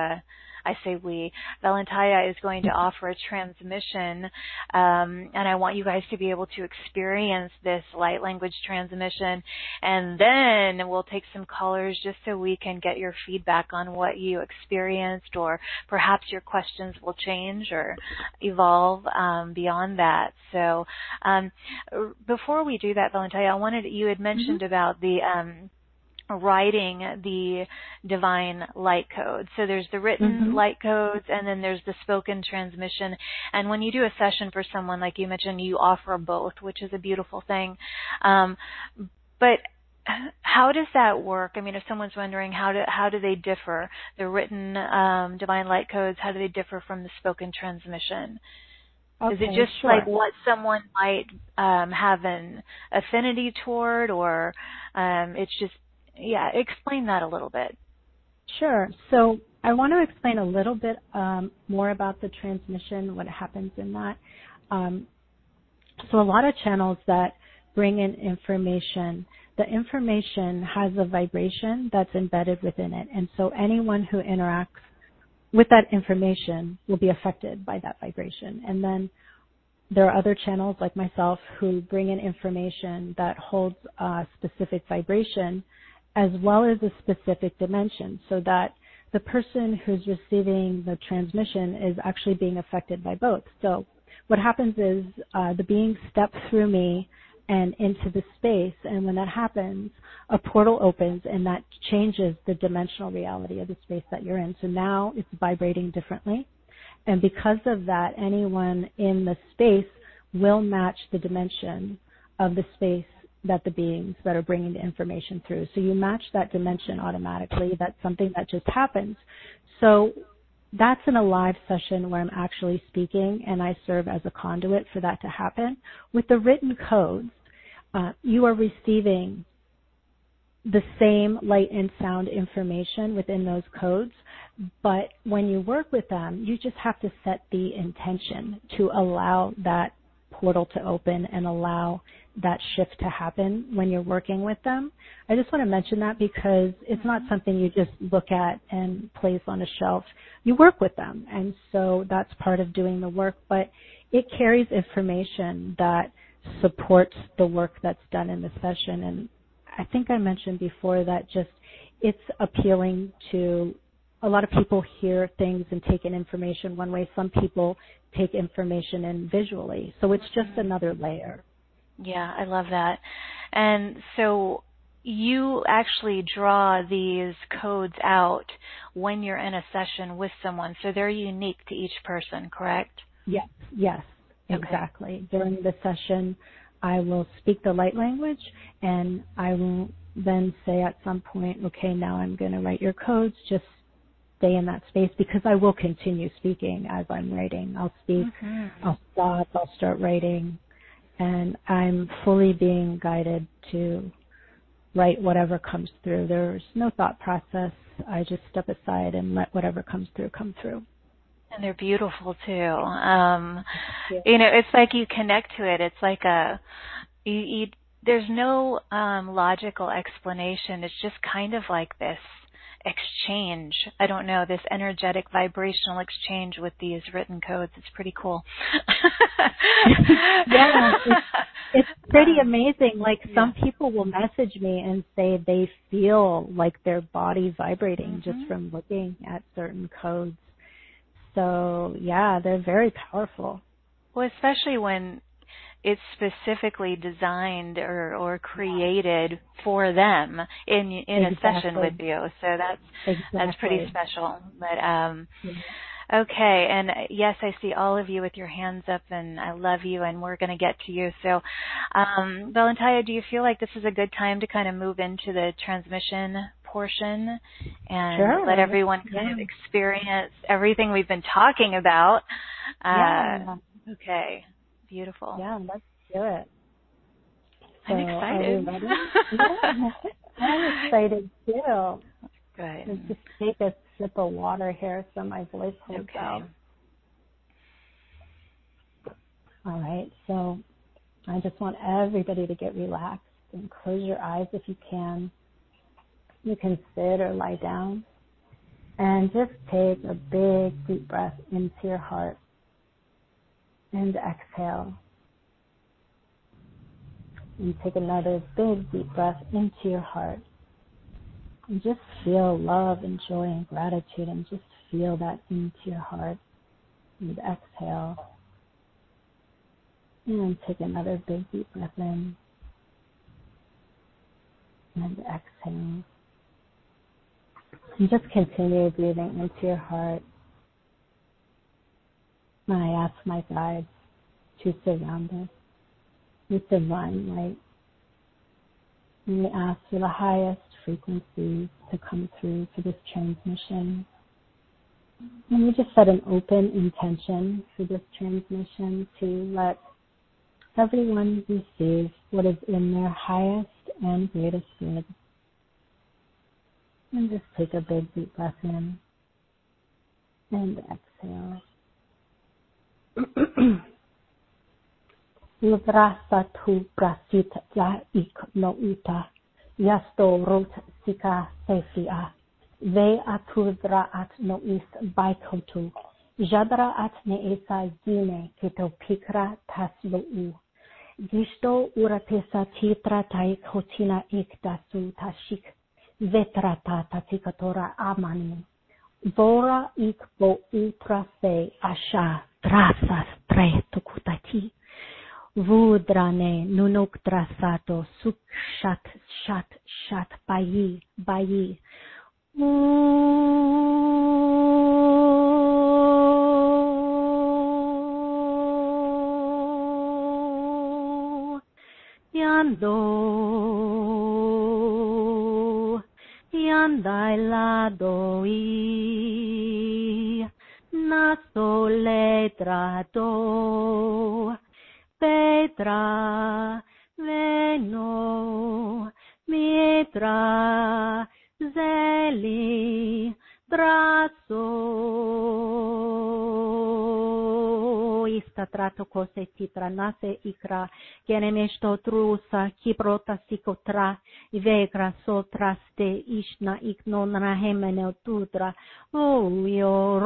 Valentaya is going to offer a transmission, and I want you guys to be able to experience this light language transmission, and then we'll take some callers just so we can get your feedback on what you experienced, or perhaps your questions will change or evolve beyond that. So before we do that, Valentaya, you had mentioned about the writing the divine light code. So there's the written light codes, and then there's the spoken transmission. And when you do a session for someone, like you mentioned, you offer both, which is a beautiful thing. But how does that work? I mean, if someone's wondering how do they differ, the written divine light codes, how do they differ from the spoken transmission? Okay, is it just like what someone might have an affinity toward, or it's just, explain that a little bit. Sure. So I want to explain a little bit more about the transmission, what happens in that. So a lot of channels that bring in information, the information has a vibration that's embedded within it. And so anyone who interacts with that information will be affected by that vibration. And then there are other channels like myself who bring in information that holds a specific vibration as well as a specific dimension, so that the person who's receiving the transmission is actually being affected by both. So what happens is the beings step through me and into the space, and when that happens, a portal opens, and that changes the dimensional reality of the space that you're in. So now it's vibrating differently, and because of that, anyone in the space will match the dimension of the space that the beings that are bringing the information through. So you match that dimension automatically. That's something that just happens. So that's in a live session where I'm actually speaking, and I serve as a conduit for that to happen. With the written codes, you are receiving the same light and sound information within those codes, but when you work with them, you just have to set the intention to allow that portal to open and allow that shift to happen when you're working with them. I just want to mention that because it's not something you just look at and place on a shelf. You work with them, and so that's part of doing the work, but it carries information that supports the work that's done in the session. And I think I mentioned before that just it's appealing to a lot of people hear things and take in information one way. Some people take information in visually. So it's just another layer. Yeah, I love that. And so you actually draw these codes out when you're in a session with someone, so they're unique to each person, correct? Yes, exactly. Okay. During the session, I will speak the light language, and I will then say at some point, okay, now I'm going to write your codes, just stay in that space, because I will continue speaking as I'm writing. I'll speak, I'll stop, I'll start writing, and I'm fully being guided to write whatever comes through. There's no thought process. I just step aside and let whatever comes through come through. And they're beautiful too. You know, it's like you connect to it. It's like there's no logical explanation. It's just kind of like this exchange. I don't know, this energetic vibrational exchange with these written codes. It's pretty cool. Yeah, it's pretty amazing. Like some people will message me and say they feel like their body vibrating just from looking at certain codes. So yeah, they're very powerful. Well, especially when it's specifically designed or created for them in a session with you. So that's pretty special. But okay, and yes, I see all of you with your hands up, and I love you, and we're going to get to you. So, Velentaya, do you feel like this is a good time to kind of move into the transmission portion and let everyone kind of experience everything we've been talking about? Okay. Beautiful. Yeah, let's do it. I'm excited. Are we ready? I'm excited too. Good. Let's just take a sip of water here so my voice holds out. All right, so I just want everybody to get relaxed and close your eyes if you can. You can sit or lie down and just take a big deep breath into your heart. And exhale. And take another big deep breath into your heart. And just feel love and joy and gratitude, and just feel that into your heart. And exhale. And take another big deep breath in. And exhale. And just continue breathing into your heart. I ask my guides to surround us with divine light. And we ask for the highest frequencies to come through for this transmission. And we just set an open intention for this transmission to let everyone receive what is in their highest and greatest good. And just take a big deep breath in and exhale. Livrasa tu prasita ja ik no uta Yasto rot sika sefia. Ve atudra at nois baikotu. Jadra at neesa zine keto pikra taslu. Gisto uratesa chitra tai kotina ikdasu tashik. Vetrata tatikatora amani. Vora ik bo utra se asha trasas tre tukutati. Vudrane nunuk trasato suk shat bayi. Yandai ladoi, naso ledrado, Petra, veno, mitra, zeli, brazo, istatrato cose titra nase ikra, genemesto trusa, kiprota sikotra, vegra sotraste ishna iknonra hemene tudra,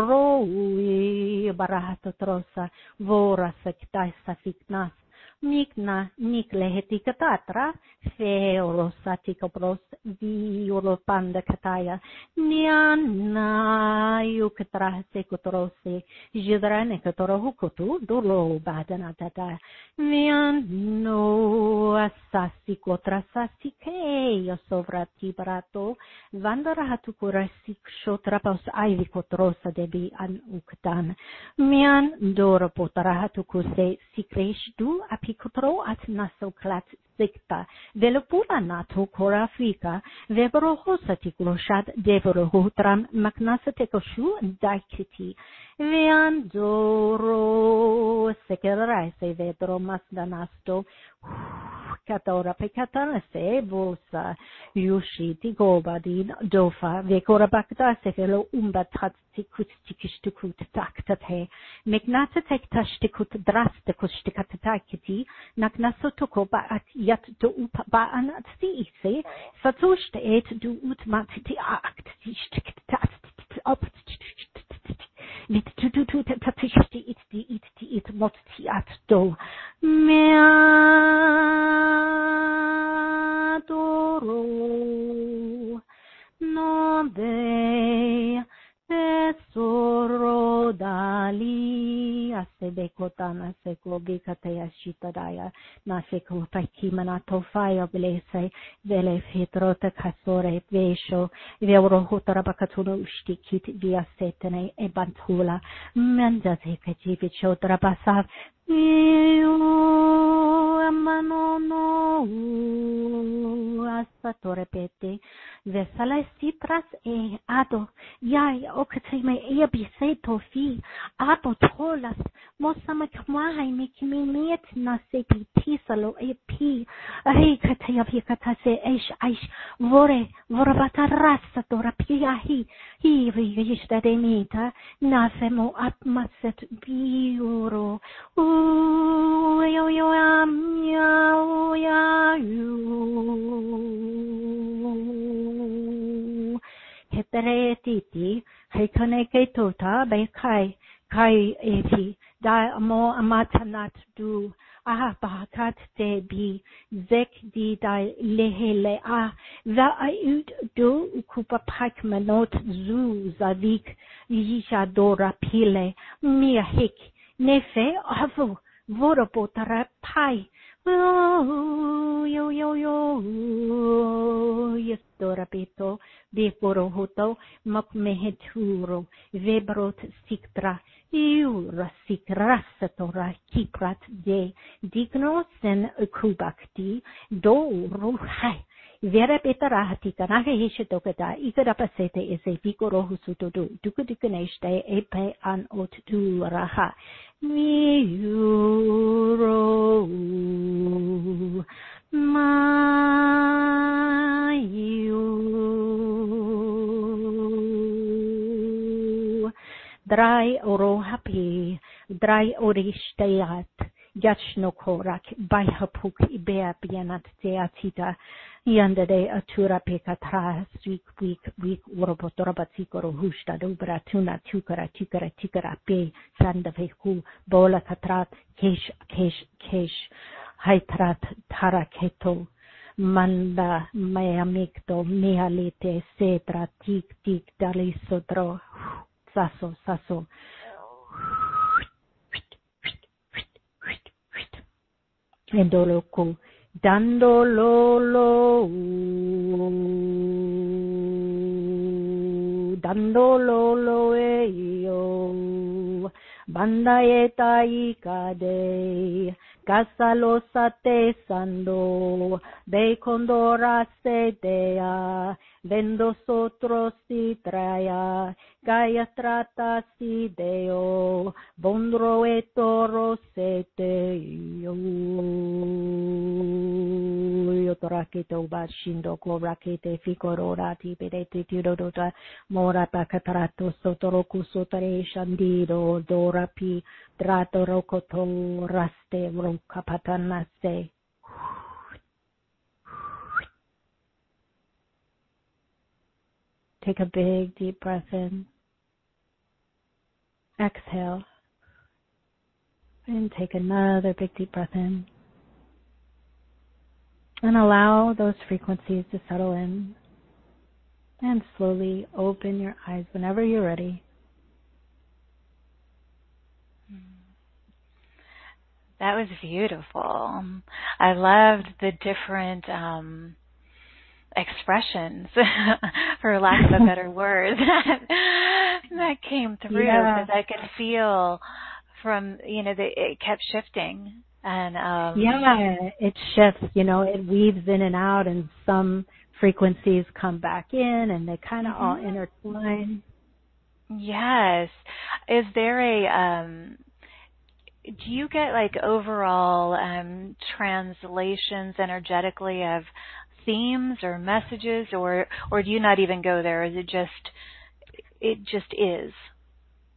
roi, barahato trosa, vora sektai safiknas, Nikna niklehetika tatra, feorosatika pros, violopanda kataya, niana yukatra sekotrose, jidrane katorohukutu, dolo badana tata, viano asasikotra sasike, yosovrati barato, vandarahatukur sikshotrapos aivikotrosa debi an uktan, mian dora potarahatuku sikreshdu apikotro at nasoklat sikta, velopula nato korafika, vebrohosati groshad devrohutram maknasatekoshu daikiti, viandoro sekerase vedro masdanasto, Katora pekatana se vosa yushi digobadin dofa vekora bakta sefelo umbatrat tikut taktate mignata tektastikut drastikushtikatatakiti naknasotoko baat yat do ba anat si satushte et du utmatiti akt up Lit to tatishti it motti at do meadoro no de tesoro dali asebekotana seklobikatea shitadaya naseko pakimana tofaya blese vele fitrota kasore vesho veuro hutarabakatuno ushtikit via setene e bantula mendate kajivicho trabasav Aspatore pete vesala citras e ado yai okatime e biseto fi ado tolas mosama kmai mikimiet na sepi tisalo e pi ai kataya vikata se aish vore batarassa tora piahi hi vista denita nasemo atmaset biuro Heteretiti, hekoneke tota, be kai eti, da mo amatanat du, bakat te bi, zek di da lehele va ut do ukupa pak manot zu zavik, yisha dora pile, mia hik, nefe avu, vorobotara pai, Yestorapito, Beporohoto, Mokmeheturo, Vebrot Siktra, Iura Sikrasatora, Kiprat de, Digno sen Kubakti, Do Ruhai. Vera betarahati kanahe hishetokata, ikarapasete ese vikorohusuto dukudukaneste epe an otu raha. Miuro mayu dry oro happy, dry oristayat, Yachno korak by hapuk ibea bianat deatita yandere atura pekatra week urobotorabatikoro hushta dobra tuna tukara pe sandaveku bola katrat kesh haitrat taraketo manda mayamikto mealite setra tik dalisotro saso Endoloku dandolo eyo bandaeta ikade kasalo sate sando be condora sedea vendo sotro si traya gaya trata si deo bondro e toro sete yo torakete ubashindo korakete fikorora ti pedete tirodota mora pakatrato sotoroku sotare shandido dorapi trato rokoto raste rokapatanase. Take a big deep breath in. Exhale. And take another big deep breath in. And allow those frequencies to settle in. And slowly open your eyes whenever you're ready. That was beautiful. I loved the different expressions, for lack of a better word, that came through, because I could feel from, it kept shifting. And it shifts, it weaves in and out, and some frequencies come back in, and they kind of all intertwine. Yes. Is there do you get like overall translations energetically of themes or messages, or do you not even go there? Is it just is?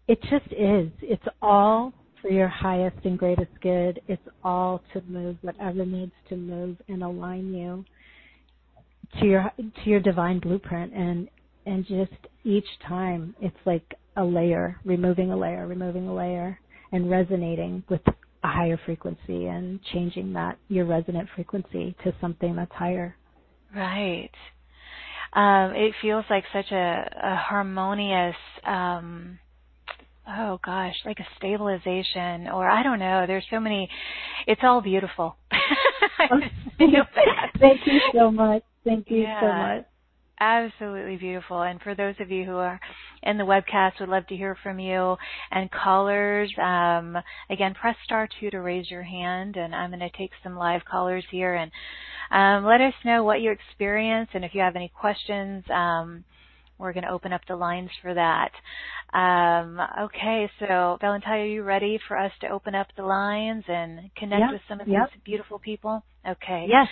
It just is. It's all for your highest and greatest good. It's all to move whatever needs to move and align you to your divine blueprint, and just each time it's like a layer, removing a layer and resonating with a higher frequency and changing your resonant frequency to something that's higher. Right. It feels like such a harmonious, like a stabilization, or I don't know. There's so many. It's all beautiful. Thank you so much. Thank you so much. Absolutely beautiful. And for those of you who are in the webcast, would love to hear from you. And callers, again, press *2 to raise your hand, and I'm going to take some live callers here, and let us know what you experience, and if you have any questions, we're going to open up the lines for that. Okay, so Velentaya, are you ready for us to open up the lines and connect with some of these beautiful people? Okay. Yes.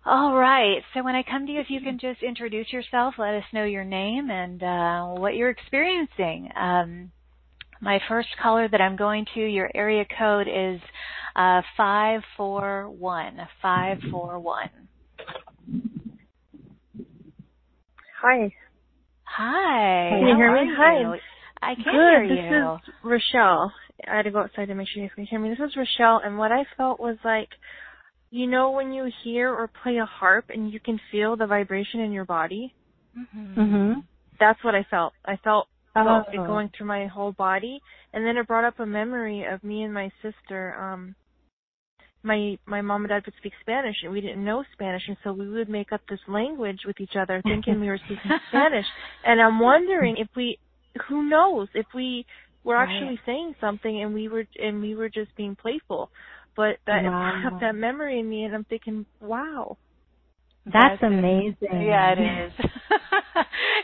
All right. So when I come to you, if you can just introduce yourself, let us know your name and what you're experiencing. My first caller that I'm going to, your area code is 541. 541. Hi. Hi. Can you hear me? Hi. I can hear you. This is Rochelle. I had to go outside to make sure you can hear me. This is Rochelle, and what I felt was like, when you hear or play a harp and you can feel the vibration in your body? Mm-hmm. That's what I felt. I felt it going through my whole body, and then it brought up a memory of me and my sister. My mom and dad would speak Spanish, and we didn't know Spanish, and so we would make up this language with each other thinking we were speaking Spanish. And I'm wondering if who knows, if we were actually saying something and we were just being playful. But that brought up that memory in me, and I'm thinking, wow. That's amazing. Yeah, it is.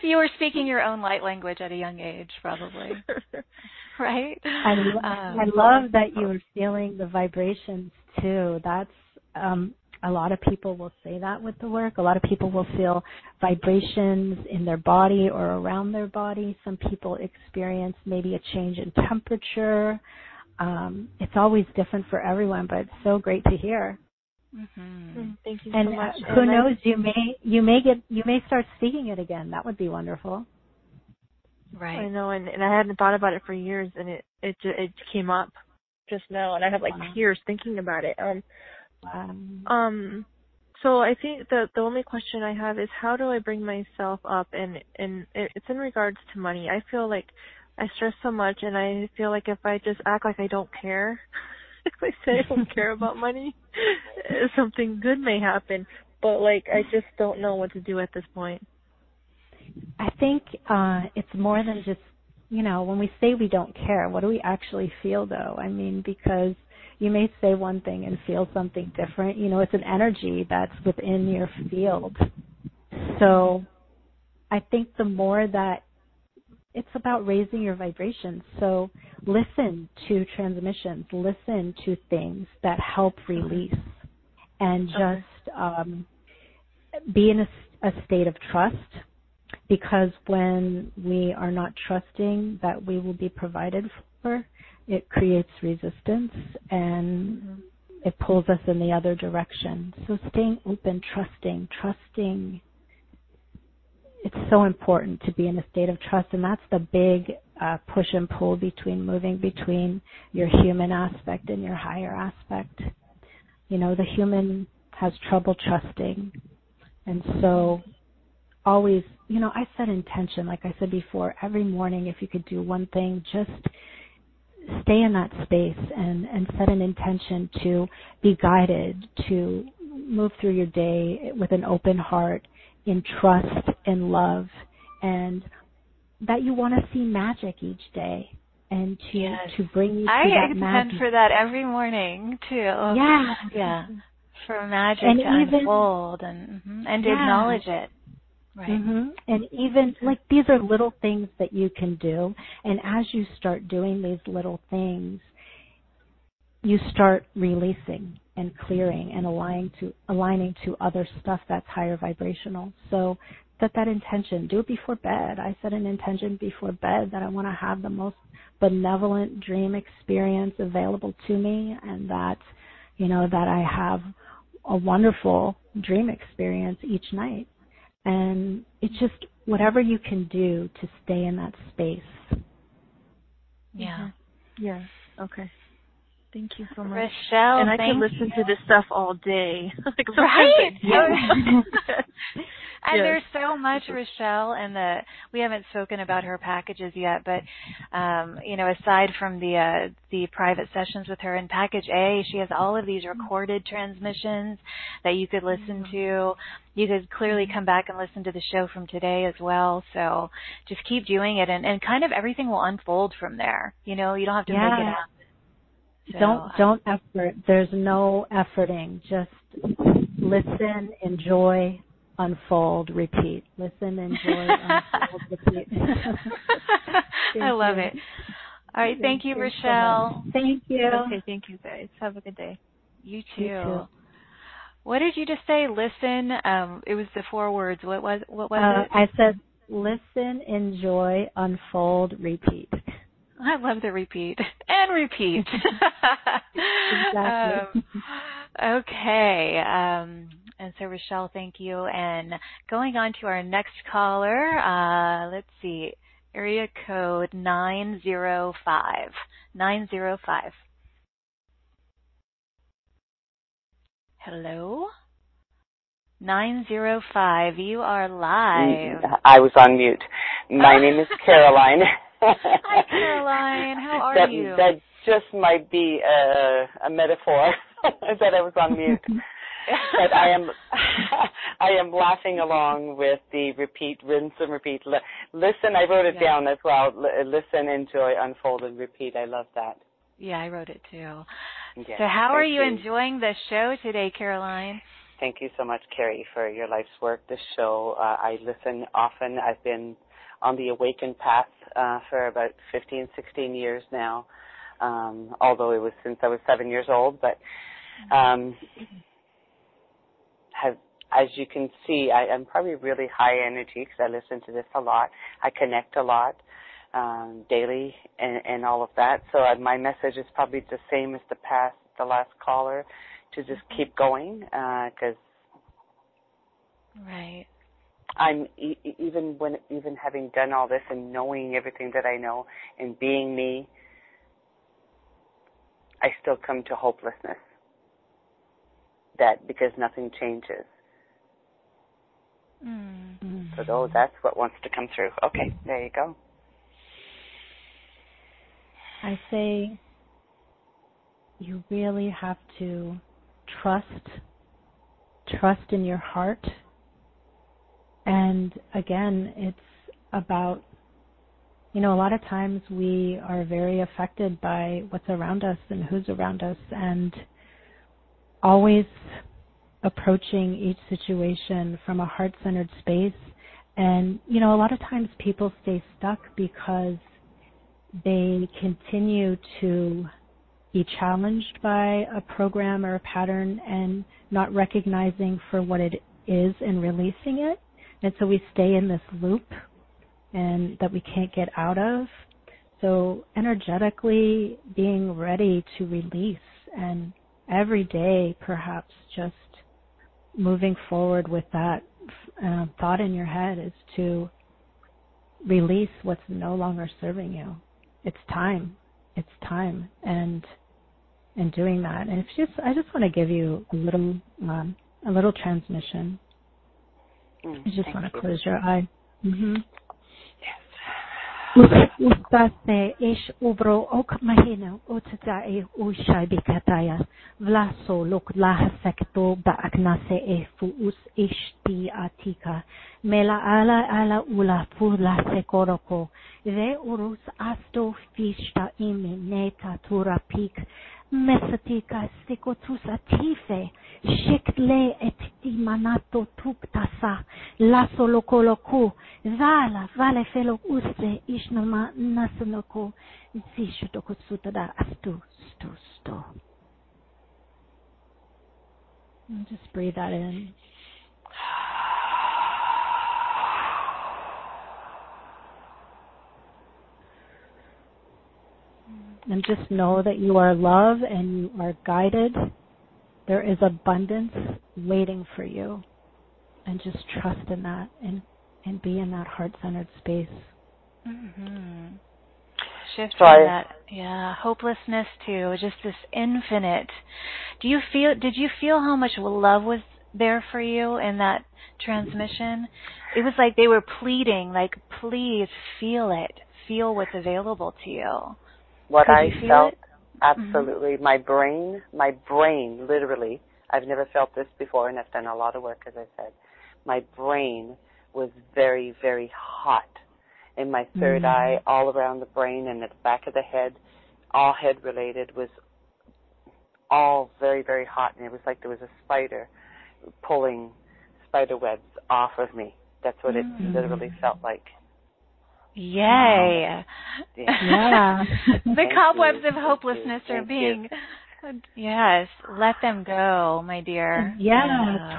You were speaking your own light language at a young age, probably. Right? I love that you were feeling the vibrations, too. That's a lot of people will say that with the work. A lot of people will feel vibrations in their body or around their body. Some people experience maybe a change in temperature. it's always different for everyone, but it's so great to hear. Mm-hmm. Thank you and so much. Who knows? You may start speaking it again. That would be wonderful. Right. I know, and I hadn't thought about it for years, and it came up just now, and I have like tears thinking about it. So I think the only question I have is, how do I bring myself up? And it's in regards to money. I feel like I stress so much, and I feel like if I just act like I don't care, if I say I don't care about money, something good may happen. But like, I just don't know what to do at this point. I think it's more than just, when we say we don't care, what do we actually feel though? I mean, because you may say one thing and feel something different. It's an energy that's within your field. So I think the more that it's about raising your vibrations. So listen to transmissions, listen to things that help release, and just be in a state of trust. Because when we are not trusting that we will be provided for, it creates resistance and it pulls us in the other direction. So staying open, trusting. It's so important to be in a state of trust, and that's the big push and pull moving between your human aspect and your higher aspect. The human has trouble trusting, and so always, I set intention, like I said before, every morning if you could do one thing, just stay in that space and set an intention to be guided, to move through your day with an open heart, in trust and love, and that you want to see magic each day and to bring you to that magic. I intend for that every morning too. Yeah. For magic and to even, unfold and to acknowledge it. Right. And even like these are little things that you can do, and as you start doing these little things, you start releasing and clearing and aligning to other stuff that's higher vibrational. So set that intention. Do it before bed. I set an intention before bed that I want to have the most benevolent dream experience available to me, and that that I have a wonderful dream experience each night. And it's just whatever you can do to stay in that space. Yeah. Yeah. Okay. Thank you so much. Rochelle, and I can listen to this stuff all day. Right? And yes. there's so much, Rochelle, and we haven't spoken about her packages yet, but aside from the private sessions with her in package A, she has all of these recorded transmissions that you could listen to. You could clearly come back and listen to the show from today as well. So just keep doing it, and kind of everything will unfold from there. You don't have to make it up. So, don't effort. There's no efforting. Just listen, enjoy, unfold, repeat. Listen, enjoy, unfold, repeat. I love it. All right, thank you, Rochelle. Thank you. Okay, thank you guys. Have a good day. You too. What did you just say? Listen. It was the 4 words. What was it? I said listen, enjoy, unfold, repeat. I love the repeat and repeat. Exactly. Okay. And so, Rochelle, thank you. And going on to our next caller, let's see, area code 905. 905. Hello? 905, you are live. I was on mute. My name is Caroline. Hi, Caroline. How are you? That just might be a metaphor that I was on mute. But I am laughing along with the repeat, rinse and repeat. Listen, I wrote it down as well. Listen, enjoy, unfold, and repeat. I love that. Yeah, I wrote it too. Yes, so how are you enjoying the show today, Caroline? Thank you so much, Carrie, for your life's work, this show. I listen often. I've been on the awakened path for about 15, 16 years now, although it was since I was 7 years old. But as you can see, I'm probably really high energy because I listen to this a lot. I connect a lot. daily and all of that. So my message is probably the same as the last caller, to just keep going, because right. I'm even having done all this and knowing everything that I know and being me, I still come to hopelessness. That because nothing changes. Mm-hmm. So that's what wants to come through. Okay, there you go. I say you really have to trust in your heart. And again, it's about, a lot of times we are very affected by what's around us and who's around us, and always approaching each situation from a heart-centered space. And, a lot of times people stay stuck because they continue to be challenged by a program or a pattern and not recognizing for what it is and releasing it. And so we stay in this loop and that we can't get out of. So energetically being ready to release, and every day perhaps just moving forward with that thought in your head is to release what's no longer serving you. It's time, and doing that. And I just want to give you a little transmission. You just want to close your eye. Mm-hmm. Ustase ish ubro ok mahina utzae ushai bikataya vlaso lok laha sekto ba aknase e fuus ishti atika mela ala ula fula sekoroko re urus asto fista ime neta tura pik mesatika sikotus atife shikle et manato tuktasa laso lokoloku vale felo uste ishnama nasanoko zishutoko sutada astu sto. And just breathe that in. And just know that you are love and you are guided. There is abundance waiting for you. And just trust in that and be in that heart-centered space. Mm-hmm. Shift from that, hopelessness to just this infinite. Did you feel how much love was there for you in that transmission? It was like they were pleading, like, please feel it. Feel what's available to you. What I felt, absolutely. Mm-hmm. My brain, literally, I've never felt this before, and I've done a lot of work, as I said. My brain was very, very hot. In my third eye, all around the brain and at the back of the head, all head-related, was all very, very hot. And it was like there was a spider pulling spider webs off of me. That's what it literally felt like. Yay. Yeah. The cobwebs of hopelessness are being, yes, let them go, my dear. Yeah,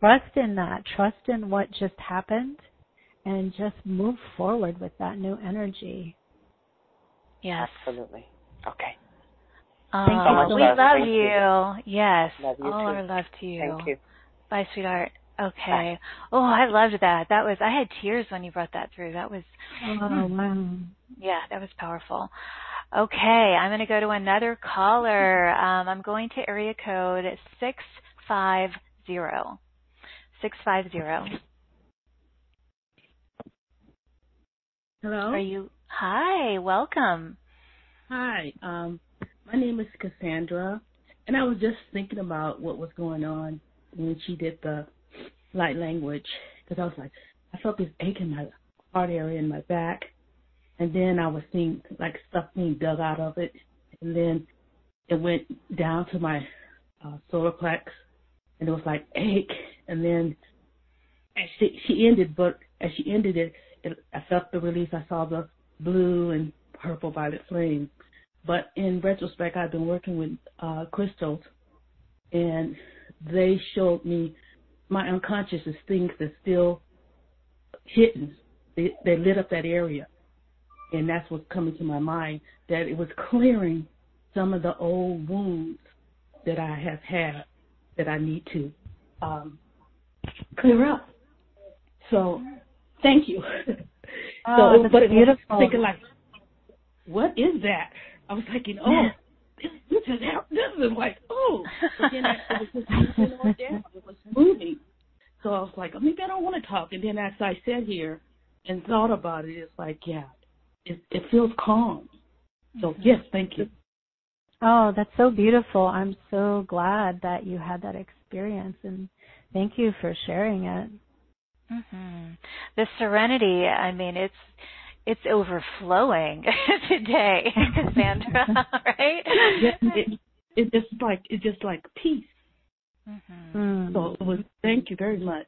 trust in that. Trust in what just happened and just move forward with that new energy. Yes. Absolutely. Okay. Thank you so much. We love you. Yes. Love you all too. our love to you. Thank you. Bye, sweetheart. Okay. Oh, I loved that. I had tears when you brought that through. That was, yeah, that was powerful. Okay, I'm going to go to another caller. I'm going to area code 650. 650. Hello? Hi, welcome. Hi, my name is Cassandra, and I was just thinking about what was going on when she did the light language, because I was like, I felt this ache in my heart area in my back, and then I was seeing like stuff being dug out of it, and then it went down to my solar plex, and it was like ache, and then as she ended it, I felt the release. I saw the blue and purple violet flame. But in retrospect, I've been working with crystals, and they showed me my unconscious is things that's still hidden. They lit up that area. And that's what's coming to my mind, that it was clearing some of the old wounds that I have had that I need to clear up. So, thank you. Oh, so, but it beautiful. was thinking like, what is that? I was thinking, oh, this is like, oh. But then it was just moving on down. It was moving. So I was like, oh, maybe I don't want to talk. And then as I sat here and thought about it, it's like, yeah, it feels calm. So, yes, thank you. Oh, that's so beautiful. I'm so glad that you had that experience, and thank you for sharing it. Mm-hmm. The serenity, I mean, it's overflowing today, Cassandra, right? It's just like peace. Mm-hmm. So it was, thank you very much.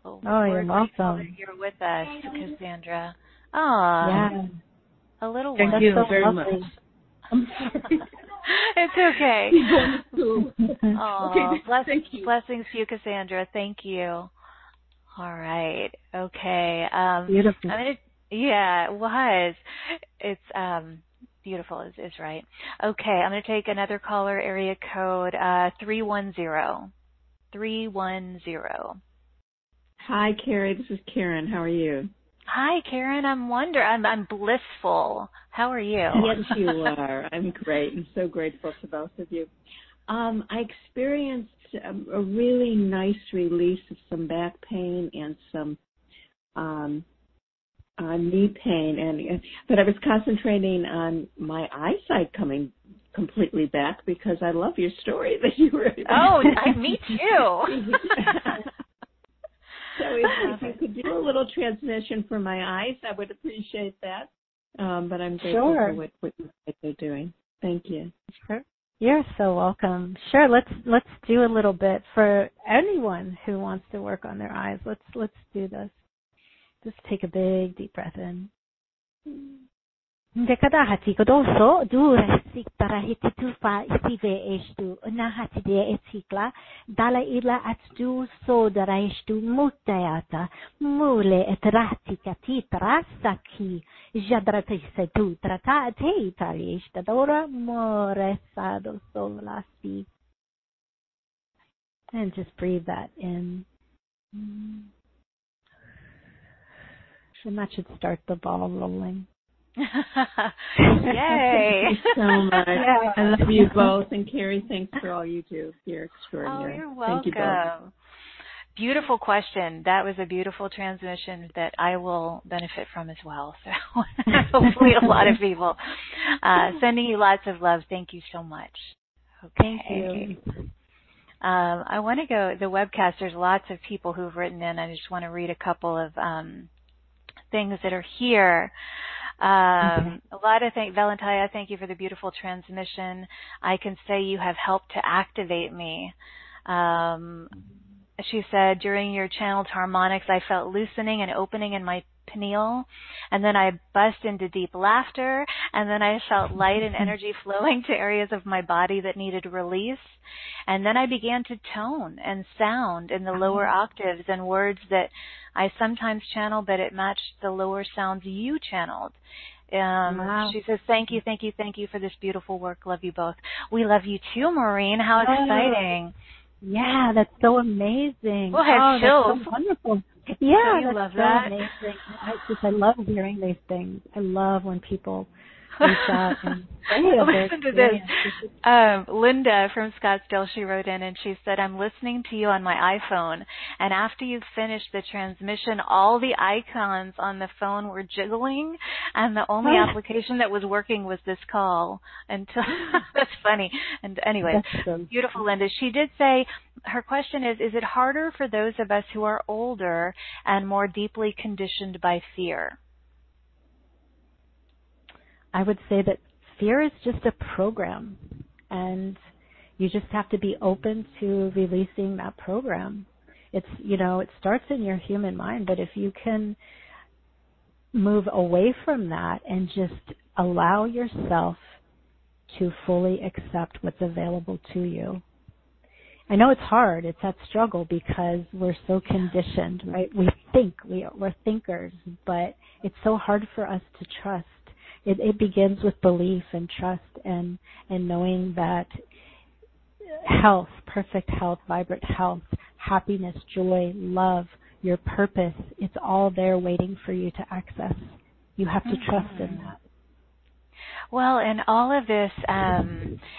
Oh, you're welcome. You're with us, Cassandra. Oh, yeah. A little one. Thank you very much. I'm sorry. It's okay. Okay, thank you. Blessings to you, Cassandra. Thank you. All right. Okay. Beautiful. Yeah, it was. It's beautiful is right. Okay, I'm going to take another caller, area code 310. 310. Hi, Carrie. This is Karen. How are you? Hi, Karen. I'm blissful. How are you? Yes, you are. I'm great. I'm so grateful to both of you. I experienced a really nice release of some back pain and some knee pain, but I was concentrating on my eyesight coming completely back because I love your story that you were. Oh, me too. So if you could do a little transmission for my eyes, I would appreciate that. But I'm grateful for what they're doing. Thank you. Sure. You're so welcome. Sure, let's do a little bit for anyone who wants to work on their eyes. Let's do this. Just take a big deep breath in. Dekadahati kodoso du siktara hititufa isive estu nahati de etikla dala ila atdu so daraistu mutayata mule etrati katitra saki jadrati sedu trata te tarista dora moresado solasi. And just breathe that in. And that should start the ball rolling. Yay! Thank you so much. Yeah. I love you both. And Carrie, thanks for all you do. You're extraordinary. Oh, you're welcome. Thank you both. Beautiful question. That was a beautiful transmission that I will benefit from as well. So hopefully a lot of people. Sending you lots of love. Thank you so much. Okay. Thank you. I want to go, the webcast, there's lots of people who've written in. I just want to read a couple of things that are here. A lot of things. Valentaya, thank you for the beautiful transmission. I can say you have helped to activate me. She said, during your channeled harmonics, I felt loosening and opening in my pineal, and then I bust into deep laughter, and then I felt light and energy flowing to areas of my body that needed release, and then I began to tone and sound in the lower octaves and words that I sometimes channel, but it matched the lower sounds you channeled. Wow. She says, thank you for this beautiful work. Love you both. We love you too, Maureen. How exciting. Yeah, that's so amazing. We'll have chills. That's so wonderful. Yeah, that's love so that. Amazing. I love hearing these things. I love when people reach out and listen to this. Linda from Scottsdale, she wrote in and she said, I'm listening to you on my iPhone, and after you finished the transmission, all the icons on the phone were jiggling, and the only application that was working was this call. Until that's funny. And anyway, beautiful, Linda. She did say, her question is it harder for those of us who are older and more deeply conditioned by fear? I would say that fear is just a program, and you just have to be open to releasing that program. It's, it starts in your human mind, but if you can move away from that and just allow yourself to fully accept what's available to you. I know it's hard. It's that struggle because we're so conditioned, right? We think, we're thinkers, but it's so hard for us to trust it begins with belief and trust and knowing that health, perfect health, vibrant health, happiness, joy, love, your purpose, it's all there waiting for you to access. You have to trust in that. Well, and all of this,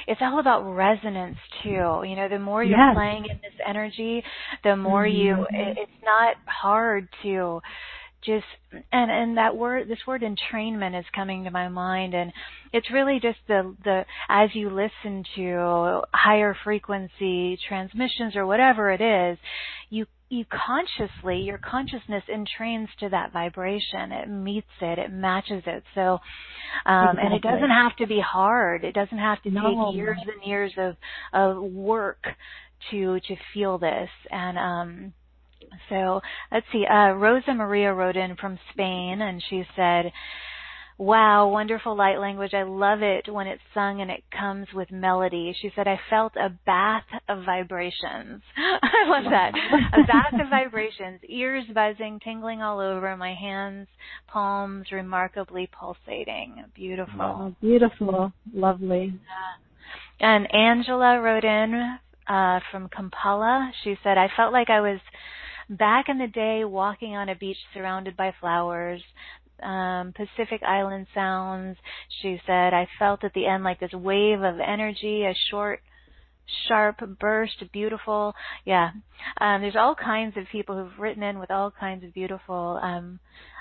it's all about resonance too. You know, the more you're playing in this energy, the more it's not hard to just, and that word, this word entrainment is coming to my mind, and it's really just the as you listen to higher frequency transmissions or whatever it is, you consciously, your consciousness entrains to that vibration. It meets it, it matches it. So, and it doesn't have to be hard. It doesn't have to take years and years of work to feel this. And so let's see. Rosa Maria wrote in from Spain, and she said, "Wow, wonderful light language. I love it when it's sung and it comes with melody." She said, "I felt a bath of vibrations." I love that. A bath of vibrations, ears buzzing, tingling all over, my hands, palms remarkably pulsating. Beautiful. Oh, beautiful. Lovely. And Angela wrote in from Kampala. She said, "I felt like I was back in the day walking on a beach surrounded by flowers. Pacific Island sounds." She said, "I felt at the end like this wave of energy, a short, sharp burst, beautiful." Yeah. There's all kinds of people who've written in with all kinds of beautiful.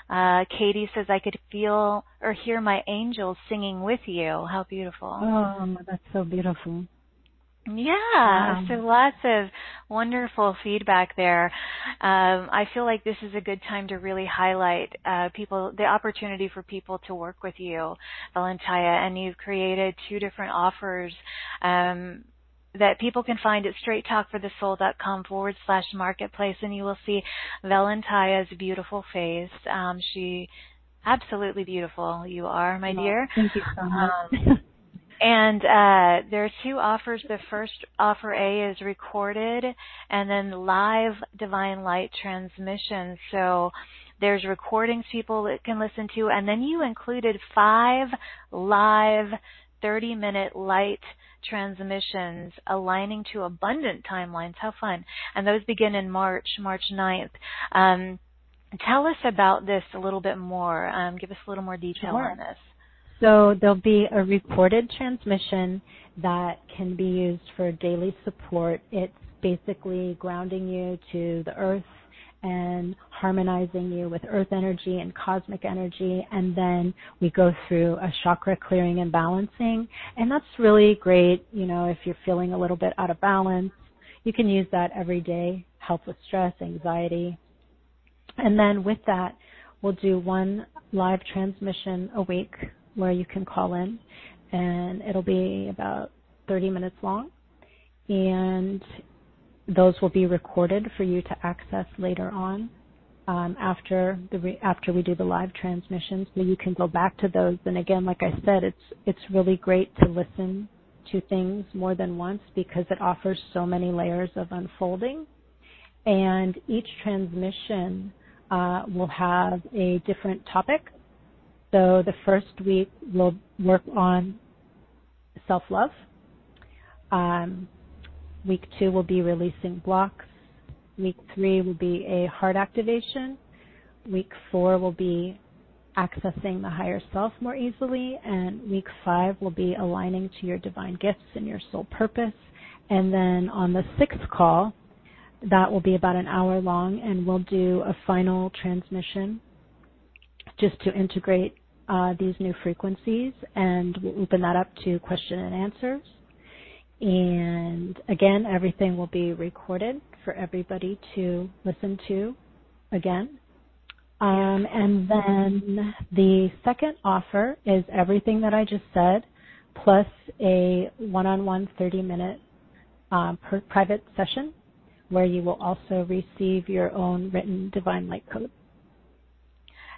Katie says, "I could feel or hear my angels singing with you." How beautiful. Oh, that's so beautiful. Yeah, wow. So lots of wonderful feedback there. I feel like this is a good time to really highlight the opportunity for people to work with you, Velentaya, and you've created 2 different offers that people can find at straighttalkforthesoul.com/marketplace, and you will see Valentia's beautiful face. She absolutely beautiful. You are, my dear. Thank you so much. And there are 2 offers. The first offer A is recorded, and then live divine light transmission. So there's recordings people that can listen to, and then you included 5 live 30-minute light transmissions aligning to abundant timelines. How fun. And those begin in March 9th. Tell us about this a little bit more. Give us a little more detail on this. So there'll be a recorded transmission that can be used for daily support. It's basically grounding you to the earth and harmonizing you with earth energy and cosmic energy. And then we go through a chakra clearing and balancing. And that's really great, you know, if you're feeling a little bit out of balance. You can use that every day, help with stress, anxiety. And then with that, we'll do 1 live transmission a week where you can call in, and it'll be about 30 minutes long, and those will be recorded for you to access later on after we do the live transmissions. So you can go back to those, and again, like I said, it's really great to listen to things more than once because it offers so many layers of unfolding, and each transmission will have a different topic. So the first week we'll work on self-love. Week 2 will be releasing blocks. Week 3 will be a heart activation. Week 4 will be accessing the higher self more easily. And week 5 will be aligning to your divine gifts and your soul purpose. And then on the 6th call, that will be about an hour long, and we'll do a final transmission just to integrate these new frequencies, and we'll open that up to question and answers. And again, everything will be recorded for everybody to listen to again. And then the second offer is everything that I just said, plus a one-on-one 30-minute private session where you will also receive your own written divine light code.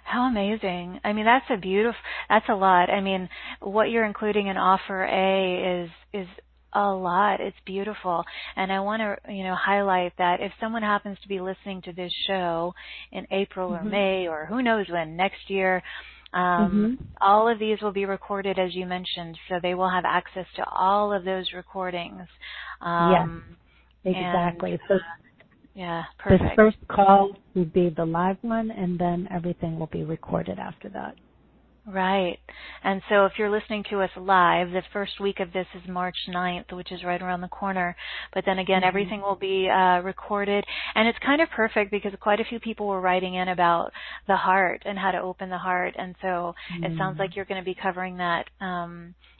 How amazing. I mean, that's a lot. I mean, what you're including in offer A is a lot. It's beautiful. And I want to, highlight that if someone happens to be listening to this show in April or May or who knows when next year, All of these will be recorded, as you mentioned, so they will have access to all of those recordings. Yes, exactly. So yeah, perfect. The first call would be the live one, and then everything will be recorded after that. Right. And so if you're listening to us live, the first week of this is March 9th, which is right around the corner. But then again, everything will be recorded. And it's kind of perfect because quite a few people were writing in about the heart and how to open the heart. And so it sounds like you're going to be covering that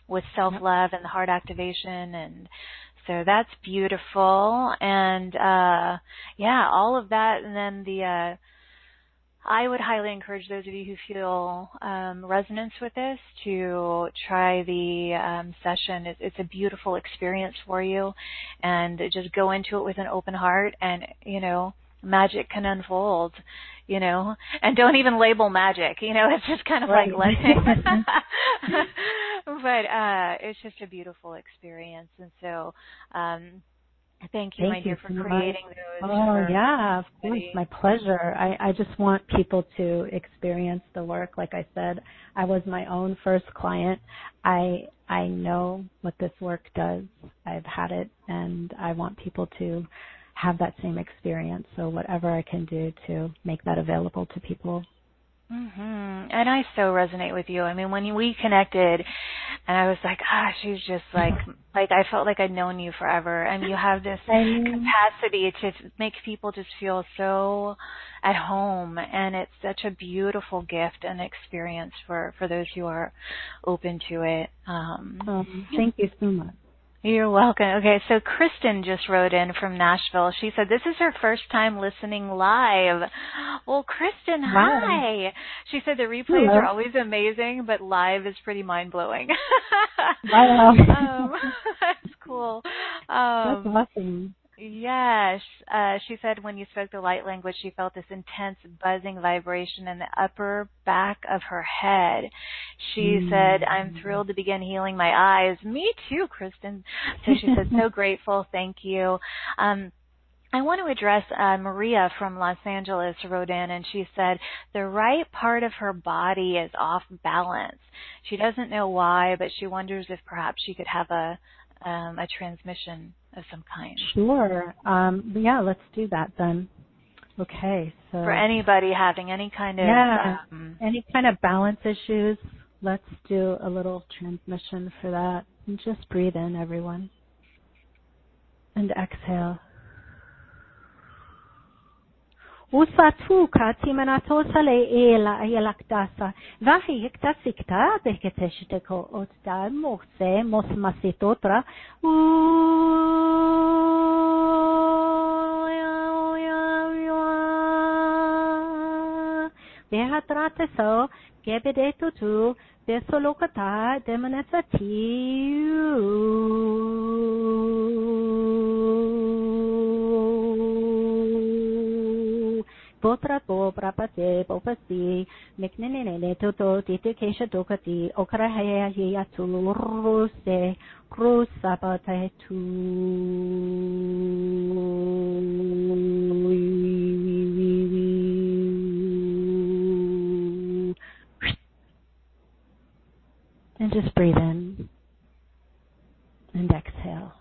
with self-love and the heart activation. And so that's beautiful. And, yeah, all of that. And then I would highly encourage those of you who feel resonance with this to try the session. It's a beautiful experience for you, and just go into it with an open heart, and, you know, magic can unfold, you know, and don't even label magic, you know, it's just kind of like letting, but it's just a beautiful experience. And so, Thank you, my dear, for creating those. Oh, yeah, of course. My pleasure. I just want people to experience the work. Like I said, I was my own first client. I know what this work does. I've had it, and I want people to have that same experience. So whatever I can do to make that available to people. And I so resonate with you. I mean, when we connected, and I was like, she's just like I felt like I'd known you forever. And you have this capacity to make people just feel so at home. And it's such a beautiful gift and experience for those who are open to it. Thank you so much. You're welcome. Okay, so Kristen just wrote in from Nashville. She said this is her first time listening live. Well, Kristen, hi. She said the replays are always amazing, but live is pretty mind-blowing. Wow. That's cool. That's awesome. Yes. She said when you spoke the light language, she felt this intense buzzing vibration in the upper back of her head. She said, I'm thrilled to begin healing my eyes. Me too, Kristen. So she said, so grateful. Thank you. I want to address Maria from Los Angeles wrote in, and she said the right part of her body is off balance. She doesn't know why, but she wonders if perhaps she could have a transmission of some kind. Sure. Yeah, let's do that then. Okay. So for anybody having any kind of any kind of balance issues, let's do a little transmission for that. And just breathe in, everyone. And exhale. Usatuka timanato sale ela yelaktasa vahi hektasikta deketeshiteko otda mose mosmasitotra behatrate so gebedetu tu besolokata demonetati Potra po prapate popasi meknene toto titikesha dokati okrahaya hiya tuluruse krusapate tu and just breathe in and exhale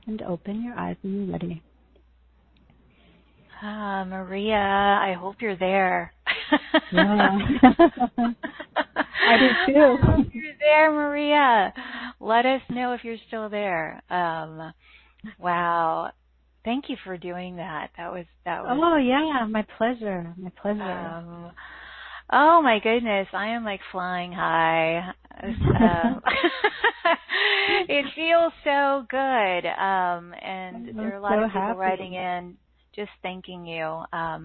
and open your eyes when you're ready. Maria, I hope you're there. Yeah. I do too. I hope you're there, Maria. Let us know if you're still there. Wow. Thank you for doing that. That was. Oh yeah, my pleasure. My pleasure. Oh my goodness, I am like flying high. It feels so good. And there are a lot of people writing in just thanking you for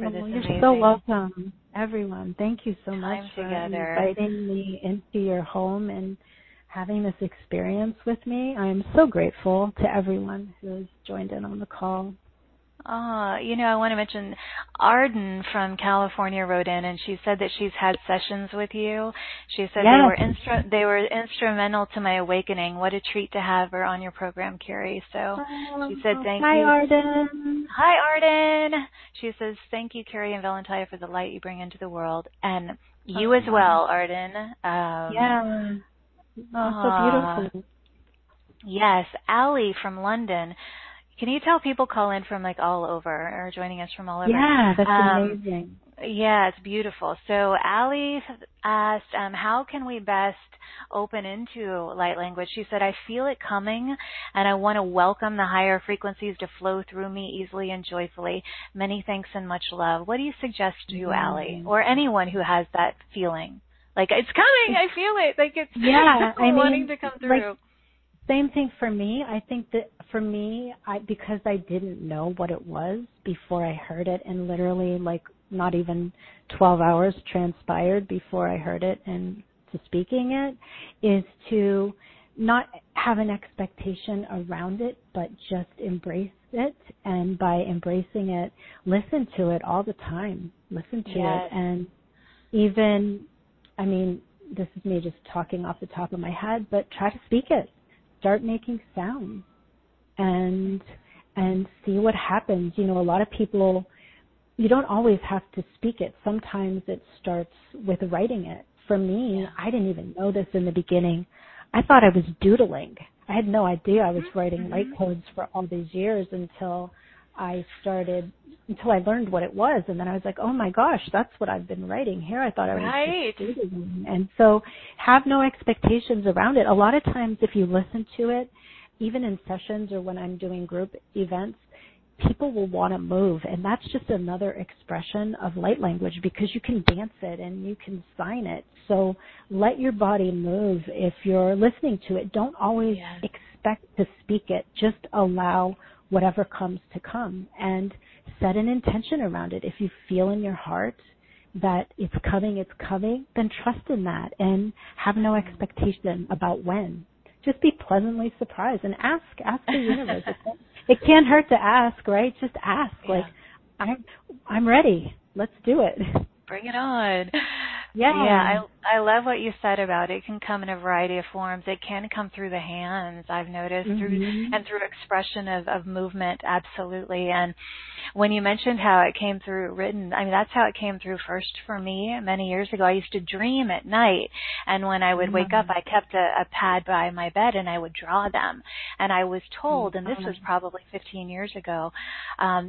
this amazing. You're so welcome, everyone. Thank you so much for inviting me into your home and having this experience with me. I am so grateful to everyone who has joined in on the call. I want to mention Arden from California wrote in, and she said that she's had sessions with you. She said they were instrumental to my awakening. What a treat to have her on your program, Carrie. So she said thank you. Hi, Arden. Hi, Arden. She says thank you, Carrie and Valentia, for the light you bring into the world, and you as well, Arden. So beautiful. Yes, Allie from London. Can you tell people call in from like all over or joining us from all over? Yeah, that's amazing. Yeah, it's beautiful. So Allie asked, how can we best open into light language? She said, I feel it coming and I want to welcome the higher frequencies to flow through me easily and joyfully. Many thanks and much love. What do you suggest to you, Allie, or anyone who has that feeling? Like, it's coming, I feel it. Like, it's wanting to come through. Like, same thing for me. I think that for me, because I didn't know what it was before I heard it, and literally like not even 12 hours transpired before I heard it and to speaking it, is to not have an expectation around it, but just embrace it. And by embracing it, listen to it all the time. Listen to it. And even, I mean, this is me just talking off the top of my head, but try to speak it. Start making sounds and see what happens. You know, a lot of people, you don't always have to speak it. Sometimes it starts with writing it. For me, I didn't even know this in the beginning. I thought I was doodling. I had no idea I was writing light codes for all these years until I learned what it was. And then I was like, oh my gosh, that's what I've been writing here. I thought I was just doodling. And so have no expectations around it. A lot of times if you listen to it, even in sessions or when I'm doing group events, people will want to move. And that's just another expression of light language, because you can dance it and you can sign it. So let your body move if you're listening to it. Don't always expect to speak it. Just allow whatever comes to come and set an intention around it. If you feel in your heart that it's coming, then trust in that and have no expectation about when. Just be pleasantly surprised and ask the universe. It can't hurt to ask, right? Just ask. Like, I'm ready. Let's do it. Bring it on. Yeah, I love what you said about it. It can come in a variety of forms. It can come through the hands, I've noticed, through expression of movement, absolutely. And when you mentioned how it came through written, I mean, that's how it came through first for me many years ago. I used to dream at night, and when I would wake up, I kept a pad by my bed, and I would draw them. And I was told, and this was probably 15 years ago,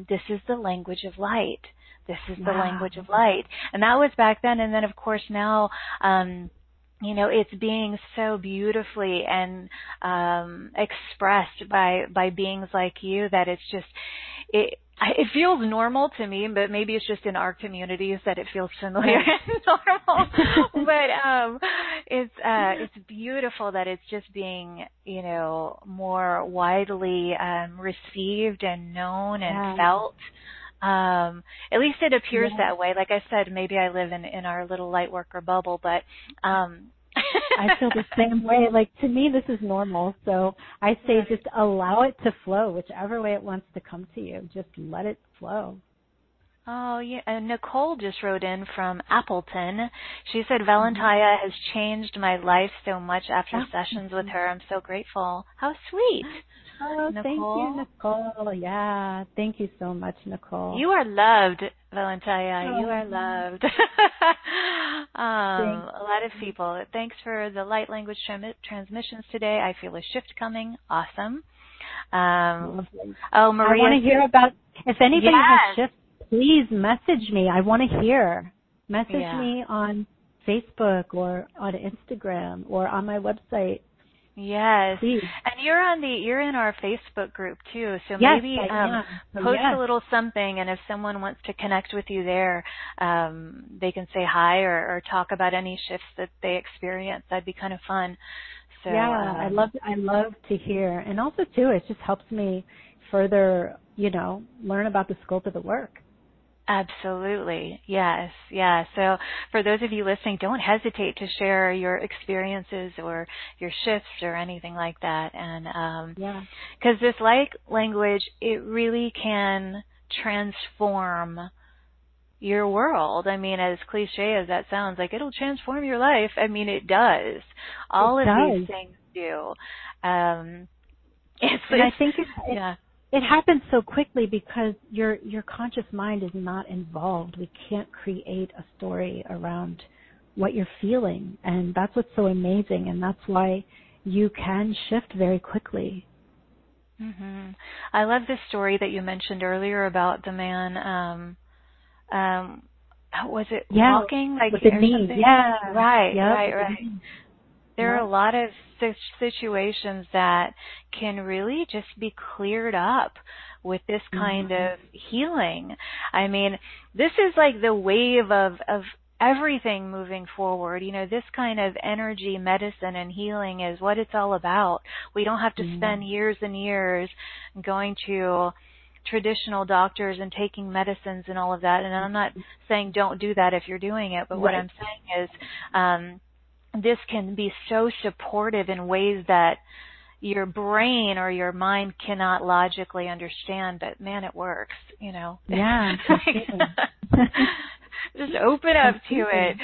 this is the language of light. This is the language of light. And that was back then. And then, of course, now, it's being so beautifully and expressed by beings like you that it's just, it feels normal to me, but maybe it's just in our communities that it feels familiar and normal. But it's beautiful that it's just being, more widely received and known and felt. At least it appears that way. Like I said, maybe I live in our little light worker bubble, but I feel the same way. Like, to me, this is normal. So I say just allow it to flow, whichever way it wants to come to you. Just let it flow. Oh, yeah. And Nicole just wrote in from Appleton. She said, Velentaya has changed my life so much after sessions with her. I'm so grateful. How sweet. Oh, Nicole. Thank you, Nicole. Yeah, thank you so much, Nicole. You are loved, Valentaya. You are loved. A lot of people. Thanks for the light language transmissions today. I feel a shift coming. Awesome. Maria. I want to hear about, if anybody has shifts, please message me. I want to hear. Message me on Facebook or on Instagram or on my website. Yes. Please. And you're in our Facebook group too. So maybe post a little something, and if someone wants to connect with you there, they can say hi or talk about any shifts that they experience. That'd be kind of fun. So I love to hear. And also too, it just helps me further, learn about the scope of the work. Absolutely. Yes. Yeah. So for those of you listening, don't hesitate to share your experiences or your shifts or anything like that. And, because this light language, it really can transform your world. I mean, as cliche as that sounds, like it'll transform your life. I mean, it does. All of these things do. And I think it happens so quickly because your conscious mind is not involved. We can't create a story around what you're feeling, and that's what's so amazing, and that's why you can shift very quickly. Mm-hmm. I love this story that you mentioned earlier about the man. Was it walking like with the knee? Yeah, right. There are a lot of situations that can really just be cleared up with this kind of healing. I mean, this is like the wave of everything moving forward. You know, this kind of energy medicine and healing is what it's all about. We don't have to spend years and years going to traditional doctors and taking medicines and all of that. And I'm not saying don't do that if you're doing it, but what I'm saying is this can be so supportive in ways that your brain or your mind cannot logically understand, but man, it works, you know. Yeah. Just open up to it.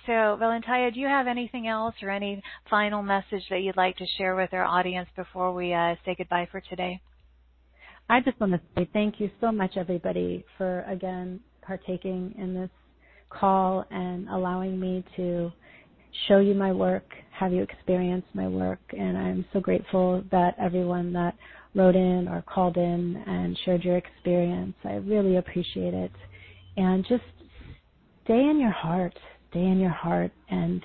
So, Velentaya, do you have anything else or any final message that you'd like to share with our audience before we say goodbye for today? I just want to say thank you so much, everybody, for, again, partaking in this call and allowing me to show you my work, have you experience my work. And I'm so grateful that everyone that wrote in or called in and shared your experience, I really appreciate it. And just stay in your heart and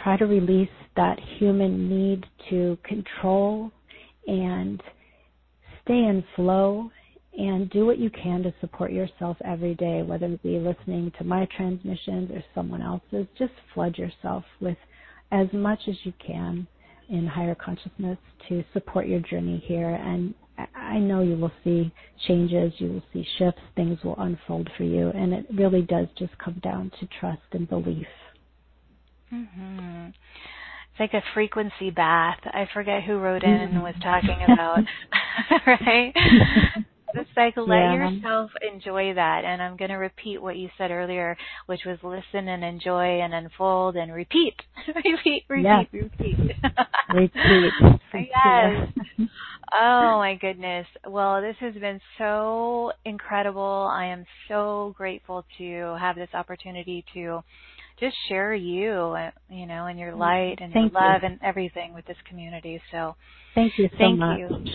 try to release that human need to control and stay in flow and do what you can to support yourself every day, whether it be listening to my transmissions or someone else's. Just flood yourself with as much as you can in higher consciousness to support your journey here. And I know you will see changes, you will see shifts, things will unfold for you, and it really does just come down to trust and belief. Mm-hmm. It's like a frequency bath. I forget who wrote in and was talking about, right? It's like let yourself enjoy that. And I'm going to repeat what you said earlier, which was listen and enjoy and unfold and repeat. repeat. Repeat. Yes. Oh, my goodness. Well, this has been so incredible. I am so grateful to have this opportunity to just share you, you know, and your light and your love and everything with this community. So thank you so much. Thank you.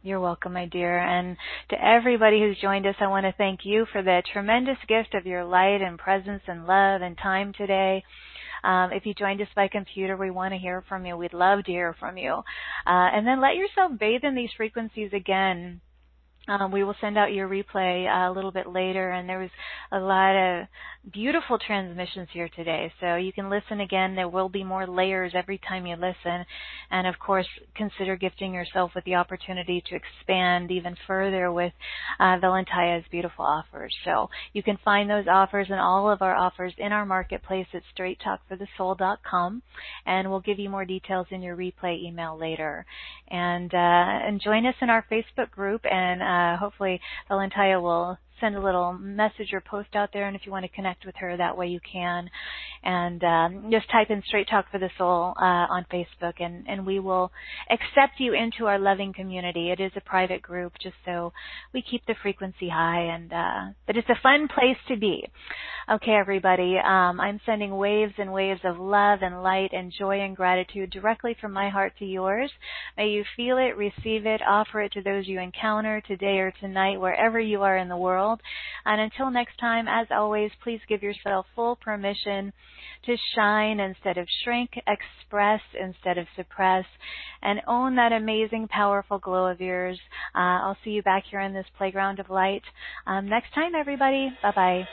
You're welcome, my dear. And to everybody who's joined us, I want to thank you for the tremendous gift of your light and presence and love and time today. If you joined us by computer, we want to hear from you. We'd love to hear from you. And then let yourself bathe in these frequencies again. We will send out your replay a little bit later, and there was a lot of beautiful transmissions here today. So you can listen again. There will be more layers every time you listen. And, of course, consider gifting yourself with the opportunity to expand even further with Velentaya's beautiful offers. So you can find those offers and all of our offers in our marketplace at straighttalkforthesoul.com, and we'll give you more details in your replay email later. And join us in our Facebook group, and hopefully Velentaya will send a little message or post out there, and if you want to connect with her that way you can. And just type in Straight Talk for the Soul on Facebook, and we will accept you into our loving community. It is a private group, just so we keep the frequency high, and but it's a fun place to be. Okay, everybody, I'm sending waves and waves of love and light and joy and gratitude directly from my heart to yours. May you feel it, receive it, offer it to those you encounter today or tonight, wherever you are in the world. And until next time, as always, please give yourself full permission to shine instead of shrink, express instead of suppress, and own that amazing, powerful glow of yours. I'll see you back here in this playground of light next time, everybody. Bye-bye.